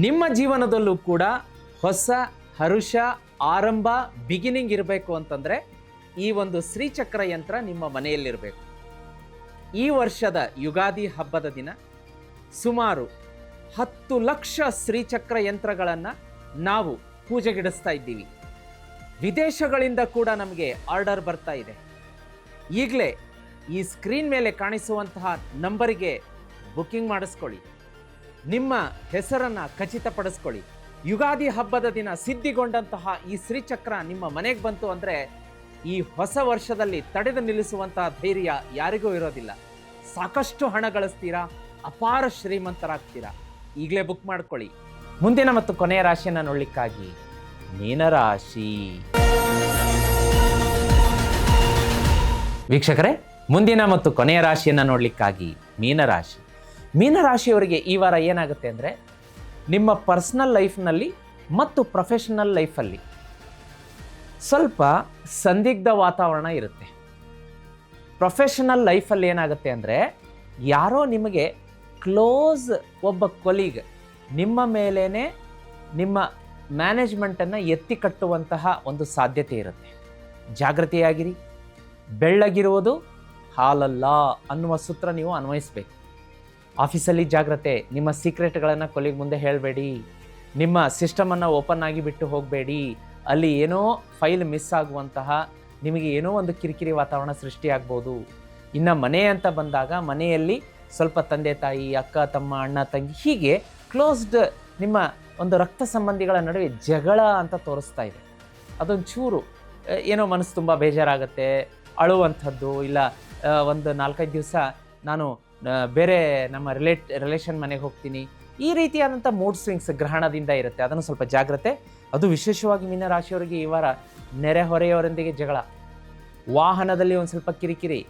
ನಿಮ್ಮ ಜೀವನದಲ್ಲೂ ಕೂಡ ಹೊಸ ಹರುಷ, ಆರಂಭ, ಬಿಗಿನಿಂಗ್ ಇರಬೇಕು ಅಂತಂದರೆ ಈ ಒಂದು ಶ್ರೀಚಕ್ರ ಯಂತ್ರ ನಿಮ್ಮ ಮನೆಯಲ್ಲಿರಬೇಕು. ಈ ವರ್ಷದ ಯುಗಾದಿ ಹಬ್ಬದ ದಿನ ಸುಮಾರು 10 ಲಕ್ಷ ಶ್ರೀಚಕ್ರ ಯಂತ್ರಗಳನ್ನು ನಾವು ಪೂಜೆಗಿಡಿಸ್ತಾ ಇದ್ದೀವಿ. ವಿದೇಶಗಳಿಂದ ಕೂಡ ನಮಗೆ ಆರ್ಡರ್ ಬರ್ತಾ ಇದೆ. ಈಗಲೇ ಈ ಸ್ಕ್ರೀನ್ ಮೇಲೆ ಕಾಣಿಸುವಂತಹ ನಂಬರಿಗೆ ಬುಕ್ಕಿಂಗ್ ಮಾಡಿಸ್ಕೊಳ್ಳಿ, ನಿಮ್ಮ ಹೆಸರನ್ನು ಖಚಿತಪಡಿಸ್ಕೊಳ್ಳಿ. ಯುಗಾದಿ ಹಬ್ಬದ ದಿನ ಸಿದ್ಧಿಗೊಂಡಂತಹ ಈ ಶ್ರೀಚಕ್ರ ನಿಮ್ಮ ಮನೆಗೆ ಬಂತು ಅಂದರೆ ಈ ಹೊಸ ವರ್ಷದಲ್ಲಿ ತಡೆದು ನಿಲ್ಲಿಸುವಂತಹ ಧೈರ್ಯ ಯಾರಿಗೂ ಇರೋದಿಲ್ಲ. ಸಾಕಷ್ಟು ಹಣ ಗಳಿಸ್ತೀರಾ, ಅಪಾರ ಶ್ರೀಮಂತರಾಗ್ತೀರಾ. ಈಗಲೇ ಬುಕ್ ಮಾಡ್ಕೊಳ್ಳಿ. ಮುಂದಿನ ಮತ್ತು ಕೊನೆಯ ರಾಶಿಯನ್ನು ನೋಡಲಿಕ್ಕಾಗಿ ಮೀನರಾಶಿ. ವೀಕ್ಷಕರೇ, ಮುಂದಿನ ಮತ್ತು ಕೊನೆಯ ರಾಶಿಯನ್ನು ನೋಡಲಿಕ್ಕಾಗಿ ಮೀನರಾಶಿ. ಮೀನರಾಶಿಯವರಿಗೆ ಈ ವಾರ ಏನಾಗುತ್ತೆ ಅಂದರೆ ನಿಮ್ಮ ಪರ್ಸನಲ್ ಲೈಫ್ನಲ್ಲಿ ಮತ್ತು ಪ್ರೊಫೆಷನಲ್ ಲೈಫಲ್ಲಿ ಸ್ವಲ್ಪ ಸಂದಿಗ್ಧ ವಾತಾವರಣ ಇರುತ್ತೆ. ಪ್ರೊಫೆಷನಲ್ ಲೈಫಲ್ಲಿ ಏನಾಗುತ್ತೆ ಅಂದರೆ ಯಾರೋ ನಿಮಗೆ ಕ್ಲೋಸ್ ಒಬ್ಬ ಕೊಲೀಗ್ ನಿಮ್ಮ ಮೇಲೇ ನಿಮ್ಮ ಮ್ಯಾನೇಜ್ಮೆಂಟನ್ನು ಎತ್ತಿ ಕಟ್ಟುವಂತಹ ಒಂದು ಸಾಧ್ಯತೆ ಇರುತ್ತೆ. ಜಾಗೃತಿಯಾಗಿರಿ. ಬೆಳ್ಳಗಿರುವುದು ಹಾಲಲ್ಲ ಅನ್ನುವ ಸೂತ್ರ ನೀವು ಅನ್ವಯಿಸಬೇಕು. ಆಫೀಸಲ್ಲಿ ಜಾಗ್ರತೆ. ನಿಮ್ಮ ಸೀಕ್ರೆಟ್ಗಳನ್ನು ಕೊಲೀಗ್ ಮುಂದೆ ಹೇಳಬೇಡಿ. ನಿಮ್ಮ ಸಿಸ್ಟಮನ್ನು ಓಪನ್ ಆಗಿ ಬಿಟ್ಟು ಹೋಗಬೇಡಿ. ಅಲ್ಲಿ ಏನೋ ಫೈಲ್ ಮಿಸ್ ಆಗುವಂತಹ, ನಿಮಗೆ ಏನೋ ಒಂದು ಕಿರಿಕಿರಿ ವಾತಾವರಣ ಸೃಷ್ಟಿಯಾಗ್ಬೋದು. ಇನ್ನು ಮನೆ ಅಂತ ಬಂದಾಗ ಮನೆಯಲ್ಲಿ ಸ್ವಲ್ಪ ತಂದೆ ತಾಯಿ, ಅಕ್ಕ ತಮ್ಮ, ಅಣ್ಣ ತಂಗಿ, ಹೀಗೆ ಕ್ಲೋಸ್ಡ್ ನಿಮ್ಮ ಒಂದು ರಕ್ತ ಸಂಬಂಧಿಗಳ ನಡುವೆ ಜಗಳ ಅಂತ ತೋರಿಸ್ತಾ ಇದೆ. ಅದೊಂದು ಚೂರು ಏನೋ ಮನಸ್ಸು ತುಂಬ ಬೇಜಾರಾಗುತ್ತೆ, ಅಳುವಂಥದ್ದು. ಇಲ್ಲ ಒಂದು 4-5 ದಿವಸ ನಾನು ಬೇರೆ ನಮ್ಮ ರಿಲೇಷನ್ ಮನೆಗೆ ಹೋಗ್ತೀನಿ. ಈ ರೀತಿಯಾದಂಥ ಮೂಡ್ ಸ್ವಿಂಗ್ಸ್ ಗ್ರಹಣದಿಂದ ಇರುತ್ತೆ. ಅದನ್ನು ಸ್ವಲ್ಪ ಜಾಗ್ರತೆ. ಅದು ವಿಶೇಷವಾಗಿ ಮೀನರಾಶಿಯವರಿಗೆ ಈ ವಾರ ನೆರೆಹೊರೆಯವರೊಂದಿಗೆ ಜಗಳ, ವಾಹನದಲ್ಲಿ ಒಂದು ಸ್ವಲ್ಪ ಕಿರಿಕಿರಿ,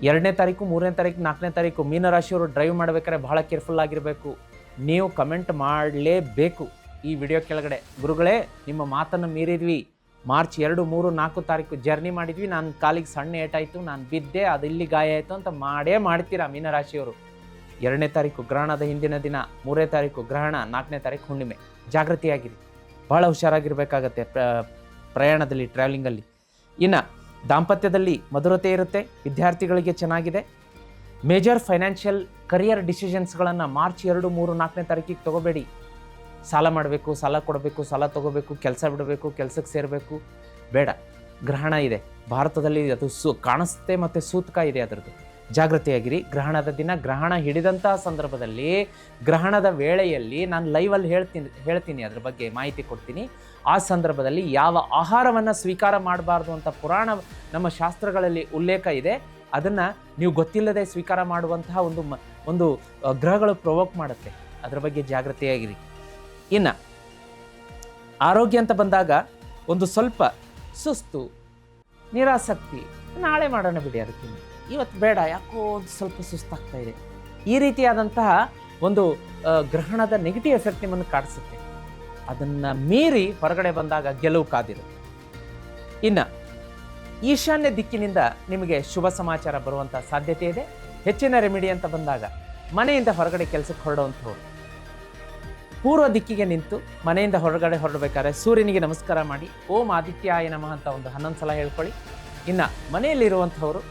2ನೇ ತಾರೀಕು 3ನೇ ತಾರೀಕು 4ನೇ ತಾರೀಕು ಮೀನರಾಶಿಯವರು ಡ್ರೈವ್ ಮಾಡಬೇಕಾದ್ರೆ ಬಹಳ ಕೇರ್ಫುಲ್ ಆಗಿರಬೇಕು. ನೀವು ಕಮೆಂಟ್ ಮಾಡಲೇಬೇಕು ಈ ವಿಡಿಯೋ ಕೆಳಗಡೆ. ಗುರುಗಳೇ, ನಿಮ್ಮ ಮಾತನ್ನು ಮೀರಿದ್ವಿ, ಮಾರ್ಚ್ 2, 3, 4 ತಾರೀಕು ಜರ್ನಿ ಮಾಡಿದ್ವಿ, ನಾನು ಕಾಲಿಗೆ ಸಣ್ಣ ಏಟಾಯಿತು, ನಾನು ಬಿದ್ದೆ, ಅದು ಇಲ್ಲಿ ಗಾಯ ಆಯಿತು ಅಂತ ಮಾಡೇ ಮಾಡ್ತೀರಾ ಮೀನರಾಶಿಯವರು. 2ನೇ ತಾರೀಕು ಗ್ರಹಣದ ಹಿಂದಿನ ದಿನ, 3ನೇ ತಾರೀಕು ಗ್ರಹಣ, 4ನೇ ತಾರೀಕು ಹುಣ್ಣಿಮೆ. ಜಾಗೃತಿಯಾಗಿರಿ, ಭಾಳ ಹುಷಾರಾಗಿರ್ಬೇಕಾಗತ್ತೆ ಪ್ರಯಾಣದಲ್ಲಿ, ಟ್ರಾವೆಲಿಂಗಲ್ಲಿ. ಇನ್ನು ದಾಂಪತ್ಯದಲ್ಲಿ ಮಧುರತೆ ಇರುತ್ತೆ, ವಿದ್ಯಾರ್ಥಿಗಳಿಗೆ ಚೆನ್ನಾಗಿದೆ. ಮೇಜರ್ ಫೈನಾನ್ಷಿಯಲ್ ಕರಿಯರ್ ಡಿಸಿಷನ್ಸ್ಗಳನ್ನು ಮಾರ್ಚ್ 2, 3, 4ನೇ ತಾರೀಕಿಗೆ ತೊಗೋಬೇಡಿ. ಸಾಲ ಮಾಡಬೇಕು, ಸಾಲ ಕೊಡಬೇಕು, ಸಾಲ ತೊಗೋಬೇಕು, ಕೆಲಸ ಬಿಡಬೇಕು, ಕೆಲಸಕ್ಕೆ ಸೇರಬೇಕು, ಬೇಡ. ಗ್ರಹಣ ಇದೆ ಭಾರತದಲ್ಲಿ, ಅದು ಕಾಣಿಸುತ್ತೆ ಮತ್ತು ಸೂತಕ ಇದೆ ಅದರದ್ದು. ಜಾಗೃತಿಯಾಗಿರಿ. ಗ್ರಹಣದ ದಿನ, ಗ್ರಹಣ ಹಿಡಿದಂತಹ ಸಂದರ್ಭದಲ್ಲಿ, ಗ್ರಹಣದ ವೇಳೆಯಲ್ಲಿ ನಾನು ಲೈವಲ್ಲಿ ಹೇಳ್ತೀನಿ ಅದ್ರ ಬಗ್ಗೆ ಮಾಹಿತಿ ಕೊಡ್ತೀನಿ. ಆ ಸಂದರ್ಭದಲ್ಲಿ ಯಾವ ಆಹಾರವನ್ನು ಸ್ವೀಕಾರ ಮಾಡಬಾರ್ದು ಅಂತ ಪುರಾಣ ನಮ್ಮ ಶಾಸ್ತ್ರಗಳಲ್ಲಿ ಉಲ್ಲೇಖ ಇದೆ. ಅದನ್ನು ನೀವು ಗೊತ್ತಿಲ್ಲದೆ ಸ್ವೀಕಾರ ಮಾಡುವಂತಹ ಒಂದು ಗ್ರಹಗಳು ಪ್ರೊವೋಕ್ ಮಾಡುತ್ತೆ. ಅದರ ಬಗ್ಗೆ ಜಾಗೃತಿಯಾಗಿರಿ. ಇನ್ನು ಆರೋಗ್ಯ ಅಂತ ಬಂದಾಗ ಒಂದು ಸ್ವಲ್ಪ ಸುಸ್ತು, ನಿರಾಸಕ್ತಿ, ನಾಳೆ ಮಾಡೋಣ ಬಿಡಿ, ಅದಕ್ಕೆ ಇವತ್ತು ಬೇಡ, ಯಾಕೋ ಒಂದು ಸ್ವಲ್ಪ ಸುಸ್ತಾಗ್ತಾ ಇದೆ, ಈ ರೀತಿಯಾದಂತಹ ಒಂದು ಗ್ರಹಣದ ನೆಗೆಟಿವ್ ಎಫೆಕ್ಟ್ ನಿಮ್ಮನ್ನು ಕಾಡಿಸುತ್ತೆ. ಅದನ್ನು ಮೀರಿ ಹೊರಗಡೆ ಬಂದಾಗ ಗೆಲುವು ಕಾದಿರುತ್ತೆ. ಇನ್ನು ಈಶಾನ್ಯ ದಿಕ್ಕಿನಿಂದ ನಿಮಗೆ ಶುಭ ಸಮಾಚಾರ ಬರುವಂಥ ಸಾಧ್ಯತೆ ಇದೆ. ಹೆಚ್ಚಿನ ರೆಮಿಡಿ ಅಂತ ಬಂದಾಗ ಮನೆಯಿಂದ ಹೊರಗಡೆ ಕೆಲಸಕ್ಕೆ ಹೊರಡುವಂಥವ್ರು ಪೂರ್ವ ದಿಕ್ಕಿಗೆ ನಿಂತು ಮನೆಯಿಂದ ಹೊರಡಬೇಕಾದ್ರೆ ಸೂರ್ಯನಿಗೆ ನಮಸ್ಕಾರ ಮಾಡಿ ಓಂ ಆದಿತ್ಯಾಯ ನಮಃ ಅಂತ ಒಂದು 11 ಸಲ ಹೇಳ್ಕೊಳ್ಳಿ. ಇನ್ನು ಮನೆಯಲ್ಲಿರುವಂಥವರು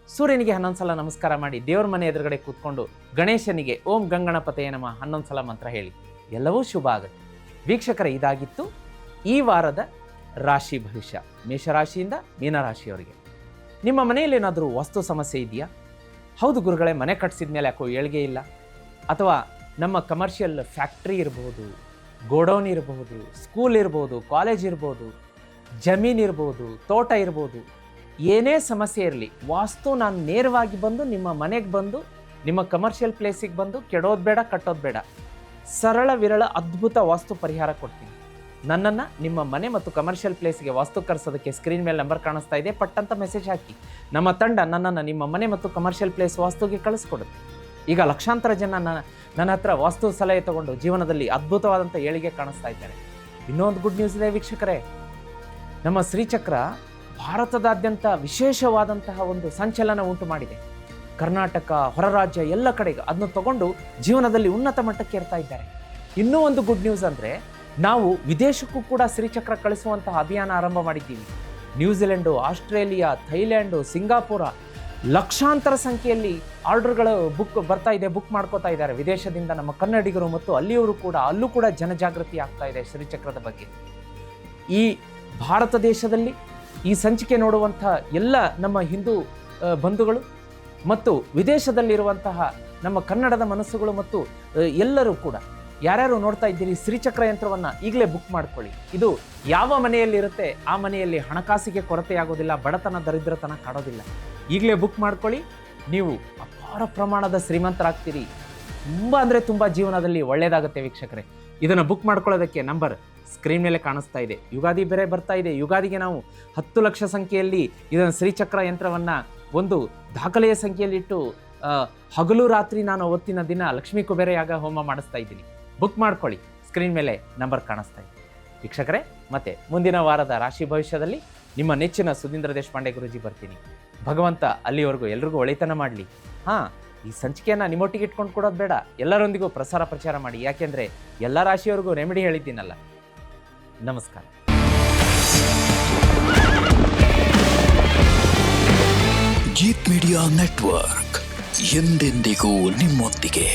ಸೂರ್ಯನಿಗೆ 11 ಸಲ ನಮಸ್ಕಾರ ಮಾಡಿ ದೇವ್ರ ಮನೆ ಎದುರುಗಡೆ ಕೂತ್ಕೊಂಡು ಗಣೇಶನಿಗೆ ಓಂ ಗಂಗಣಪತಯೇ ನಮಃ 11 ಸಲ ಮಂತ್ರ ಹೇಳಿ. ಎಲ್ಲವೂ ಶುಭ ಆಗುತ್ತೆ. ವೀಕ್ಷಕರೇ, ಇದಾಗಿತ್ತು ಈ ವಾರದ ರಾಶಿ ಭವಿಷ್ಯ. ಮೇಷರಾಶಿಯಿಂದ ಮೀನರಾಶಿಯವರಿಗೆ. ನಿಮ್ಮ ಮನೆಯಲ್ಲಿ ಏನಾದರೂ ವಾಸ್ತು ಸಮಸ್ಯೆ ಇದೆಯಾ? ಹೌದು ಗುರುಗಳೇ, ಮನೆ ಕಟ್ಟಿಸಿದ ಮೇಲೆ ಯಾಕೋ ಏಳ್ಗೆ ಇಲ್ಲ, ಅಥವಾ ನಮ್ಮ ಕಮರ್ಷಿಯಲ್ ಫ್ಯಾಕ್ಟ್ರಿ ಇರ್ಬೋದು, ಗೋಡೌನ್ ಇರ್ಬೋದು, ಸ್ಕೂಲ್ ಇರ್ಬೋದು, ಕಾಲೇಜ್ ಇರ್ಬೋದು, ಜಮೀನು ಇರ್ಬೋದು, ತೋಟ ಇರ್ಬೋದು, ಏನೇ ಸಮಸ್ಯೆ ಇರಲಿ, ವಾಸ್ತು ನಾನು ನೇರವಾಗಿ ಬಂದು ನಿಮ್ಮ ಮನೆಗೆ ಬಂದು ನಿಮ್ಮ ಕಮರ್ಷಿಯಲ್ ಪ್ಲೇಸಿಗೆ ಬಂದು ಕೆಡೋದು ಬೇಡ, ಕಟ್ಟೋದು ಬೇಡ, ಸರಳ ವಿರಳ ಅದ್ಭುತ ವಾಸ್ತು ಪರಿಹಾರ ಕೊಡ್ತೀನಿ. ನನ್ನನ್ನು ನಿಮ್ಮ ಮನೆ ಮತ್ತು ಕಮರ್ಷಿಯಲ್ ಪ್ಲೇಸ್ಗೆ ವಾಸ್ತು ಕರೆಸೋದಕ್ಕೆ ಸ್ಕ್ರೀನ್ ಮೇಲೆ ನಂಬರ್ ಕಾಣಿಸ್ತಾ ಇದೆ, ಪಟ್ಟಂತ ಮೆಸೇಜ್ ಹಾಕಿ. ನಮ್ಮ ತಂಡ ನನ್ನನ್ನು ನಿಮ್ಮ ಮನೆ ಮತ್ತು ಕಮರ್ಷಿಯಲ್ ಪ್ಲೇಸ್ ವಾಸ್ತುಗೆ ಕಳಿಸ್ಕೊಡುತ್ತೆ. ಈಗ ಲಕ್ಷಾಂತರ ಜನ ನನ್ನ ಹತ್ರ ವಾಸ್ತು ಸಲಹೆ ತಗೊಂಡು ಜೀವನದಲ್ಲಿ ಅದ್ಭುತವಾದಂಥ ಏಳಿಗೆ ಕಾಣಿಸ್ತಾ ಇದ್ದಾರೆ. ಇನ್ನೊಂದು ಗುಡ್ ನ್ಯೂಸ್ ಇದೆ ವೀಕ್ಷಕರೇ, ನಮ್ಮ ಶ್ರೀಚಕ್ರ ಭಾರತದಾದ್ಯಂತ ವಿಶೇಷವಾದಂತಹ ಒಂದು ಸಂಚಲನ ಉಂಟು ಮಾಡಿದೆ. ಕರ್ನಾಟಕ, ಹೊರ ರಾಜ್ಯ, ಎಲ್ಲ ಕಡೆಗೆ ಅದನ್ನು ತಗೊಂಡು ಜೀವನದಲ್ಲಿ ಉನ್ನತ ಮಟ್ಟಕ್ಕೆ ಏರ್ತಾ ಇದ್ದಾರೆ. ಇನ್ನೂ ಒಂದು ಗುಡ್ ನ್ಯೂಸ್ ಅಂದರೆ, ನಾವು ವಿದೇಶಕ್ಕೂ ಕೂಡ ಶ್ರೀಚಕ್ರ ಕಳಿಸುವಂತಹ ಅಭಿಯಾನ ಆರಂಭ ಮಾಡಿದ್ದೀವಿ. ನ್ಯೂಜಿಲೆಂಡು, ಆಸ್ಟ್ರೇಲಿಯಾ, ಥೈಲ್ಯಾಂಡು, ಸಿಂಗಾಪುರ, ಲಕ್ಷಾಂತರ ಸಂಖ್ಯೆಯಲ್ಲಿ ಆರ್ಡರ್ಗಳು ಬುಕ್ ಮಾಡ್ಕೋತಾ ಇದ್ದಾರೆ ವಿದೇಶದಿಂದ ನಮ್ಮ ಕನ್ನಡಿಗರು, ಮತ್ತು ಅಲ್ಲೂ ಕೂಡ ಜನಜಾಗೃತಿ ಆಗ್ತಾ ಇದೆ ಶ್ರೀಚಕ್ರದ ಬಗ್ಗೆ. ಈ ಭಾರತ ದೇಶದಲ್ಲಿ ಈ ಸಂಚಿಕೆ ನೋಡುವಂಥ ಎಲ್ಲ ನಮ್ಮ ಹಿಂದೂ ಬಂಧುಗಳು ಮತ್ತು ವಿದೇಶದಲ್ಲಿರುವಂತಹ ನಮ್ಮ ಕನ್ನಡದ ಮನಸ್ಸುಗಳು ಮತ್ತು ಎಲ್ಲರೂ ಕೂಡ ಯಾರ್ಯಾರು ನೋಡ್ತಾ ಇದ್ದೀರಿ, ಶ್ರೀಚಕ್ರ ಯಂತ್ರವನ್ನು ಈಗಲೇ ಬುಕ್ ಮಾಡ್ಕೊಳ್ಳಿ. ಇದು ಯಾವ ಮನೆಯಲ್ಲಿರುತ್ತೆ ಆ ಮನೆಯಲ್ಲಿ ಹಣಕಾಸಿಗೆ ಕೊರತೆಯಾಗೋದಿಲ್ಲ, ಬಡತನ ದರಿದ್ರತನ ಕಾಡೋದಿಲ್ಲ. ಈಗಲೇ ಬುಕ್ ಮಾಡ್ಕೊಳ್ಳಿ, ನೀವು ಅಪಾರ ಪ್ರಮಾಣದ ಶ್ರೀಮಂತರಾಗ್ತೀರಿ. ತುಂಬ ಜೀವನದಲ್ಲಿ ಒಳ್ಳೆಯದಾಗುತ್ತೆ ವೀಕ್ಷಕರೇ. ಇದನ್ನು ಬುಕ್ ಮಾಡ್ಕೊಳ್ಳೋದಕ್ಕೆ ನಂಬರ್ ಸ್ಕ್ರೀನ್ ಮೇಲೆ ಕಾಣಿಸ್ತಾ ಇದೆ. ಯುಗಾದಿ ಬೇರೆ ಬರ್ತಾ ಇದೆ. ಯುಗಾದಿಗೆ ನಾವು 10 ಲಕ್ಷ ಸಂಖ್ಯೆಯಲ್ಲಿ ಇದನ್ನು ಶ್ರೀಚಕ್ರ ಯಂತ್ರವನ್ನು ಒಂದು ದಾಖಲೆಯ ಸಂಖ್ಯೆಯಲ್ಲಿಟ್ಟು ಹಗಲು ರಾತ್ರಿ ನಾನು ಅವತ್ತಿನ ದಿನ ಲಕ್ಷ್ಮೀ ಕುಬೇರ ಯಾಗ ಹೋಮ ಮಾಡಿಸ್ತಾ ಇದ್ದೀನಿ. ಬುಕ್ ಮಾಡ್ಕೊಳ್ಳಿ, ಸ್ಕ್ರೀನ್ ಮೇಲೆ ನಂಬರ್ ಕಾಣಿಸ್ತಾ ಇದೆ. ವೀಕ್ಷಕರೇ, ಮತ್ತೆ ಮುಂದಿನ ವಾರದ ರಾಶಿ ಭವಿಷ್ಯದಲ್ಲಿ ನಿಮ್ಮ ನೆಚ್ಚಿನ ಸುಧೀಂದ್ರ ದೇಶಪಾಂಡೆ ಗುರೂಜಿ ಬರ್ತೀನಿ. ಭಗವಂತ ಅಲ್ಲಿವರೆಗೂ ಎಲ್ರಿಗೂ ಒಳಿತನ ಮಾಡಲಿ. ಈ ಸಂಚಿಕೆಯನ್ನು ನಿಮ್ಮೊಟ್ಟಿಗೆ ಇಟ್ಕೊಂಡು ಕೊಡೋದು ಬೇಡ, ಎಲ್ಲರೊಂದಿಗೂ ಪ್ರಚಾರ ಮಾಡಿ. ಯಾಕೆಂದರೆ ಎಲ್ಲ ರಾಶಿಯವರಿಗೂ ರೆಮಿಡಿ ಹೇಳಿದ್ದೀನಲ್ಲ. ನಮಸ್ಕಾರ. ಗೀತ್ ಮೀಡಿಯಾ ನೆಟ್ವರ್ಕ್ ಎಂದೆಂದಿಗೂ ನಿಮ್ಮೊಂದಿಗೆ.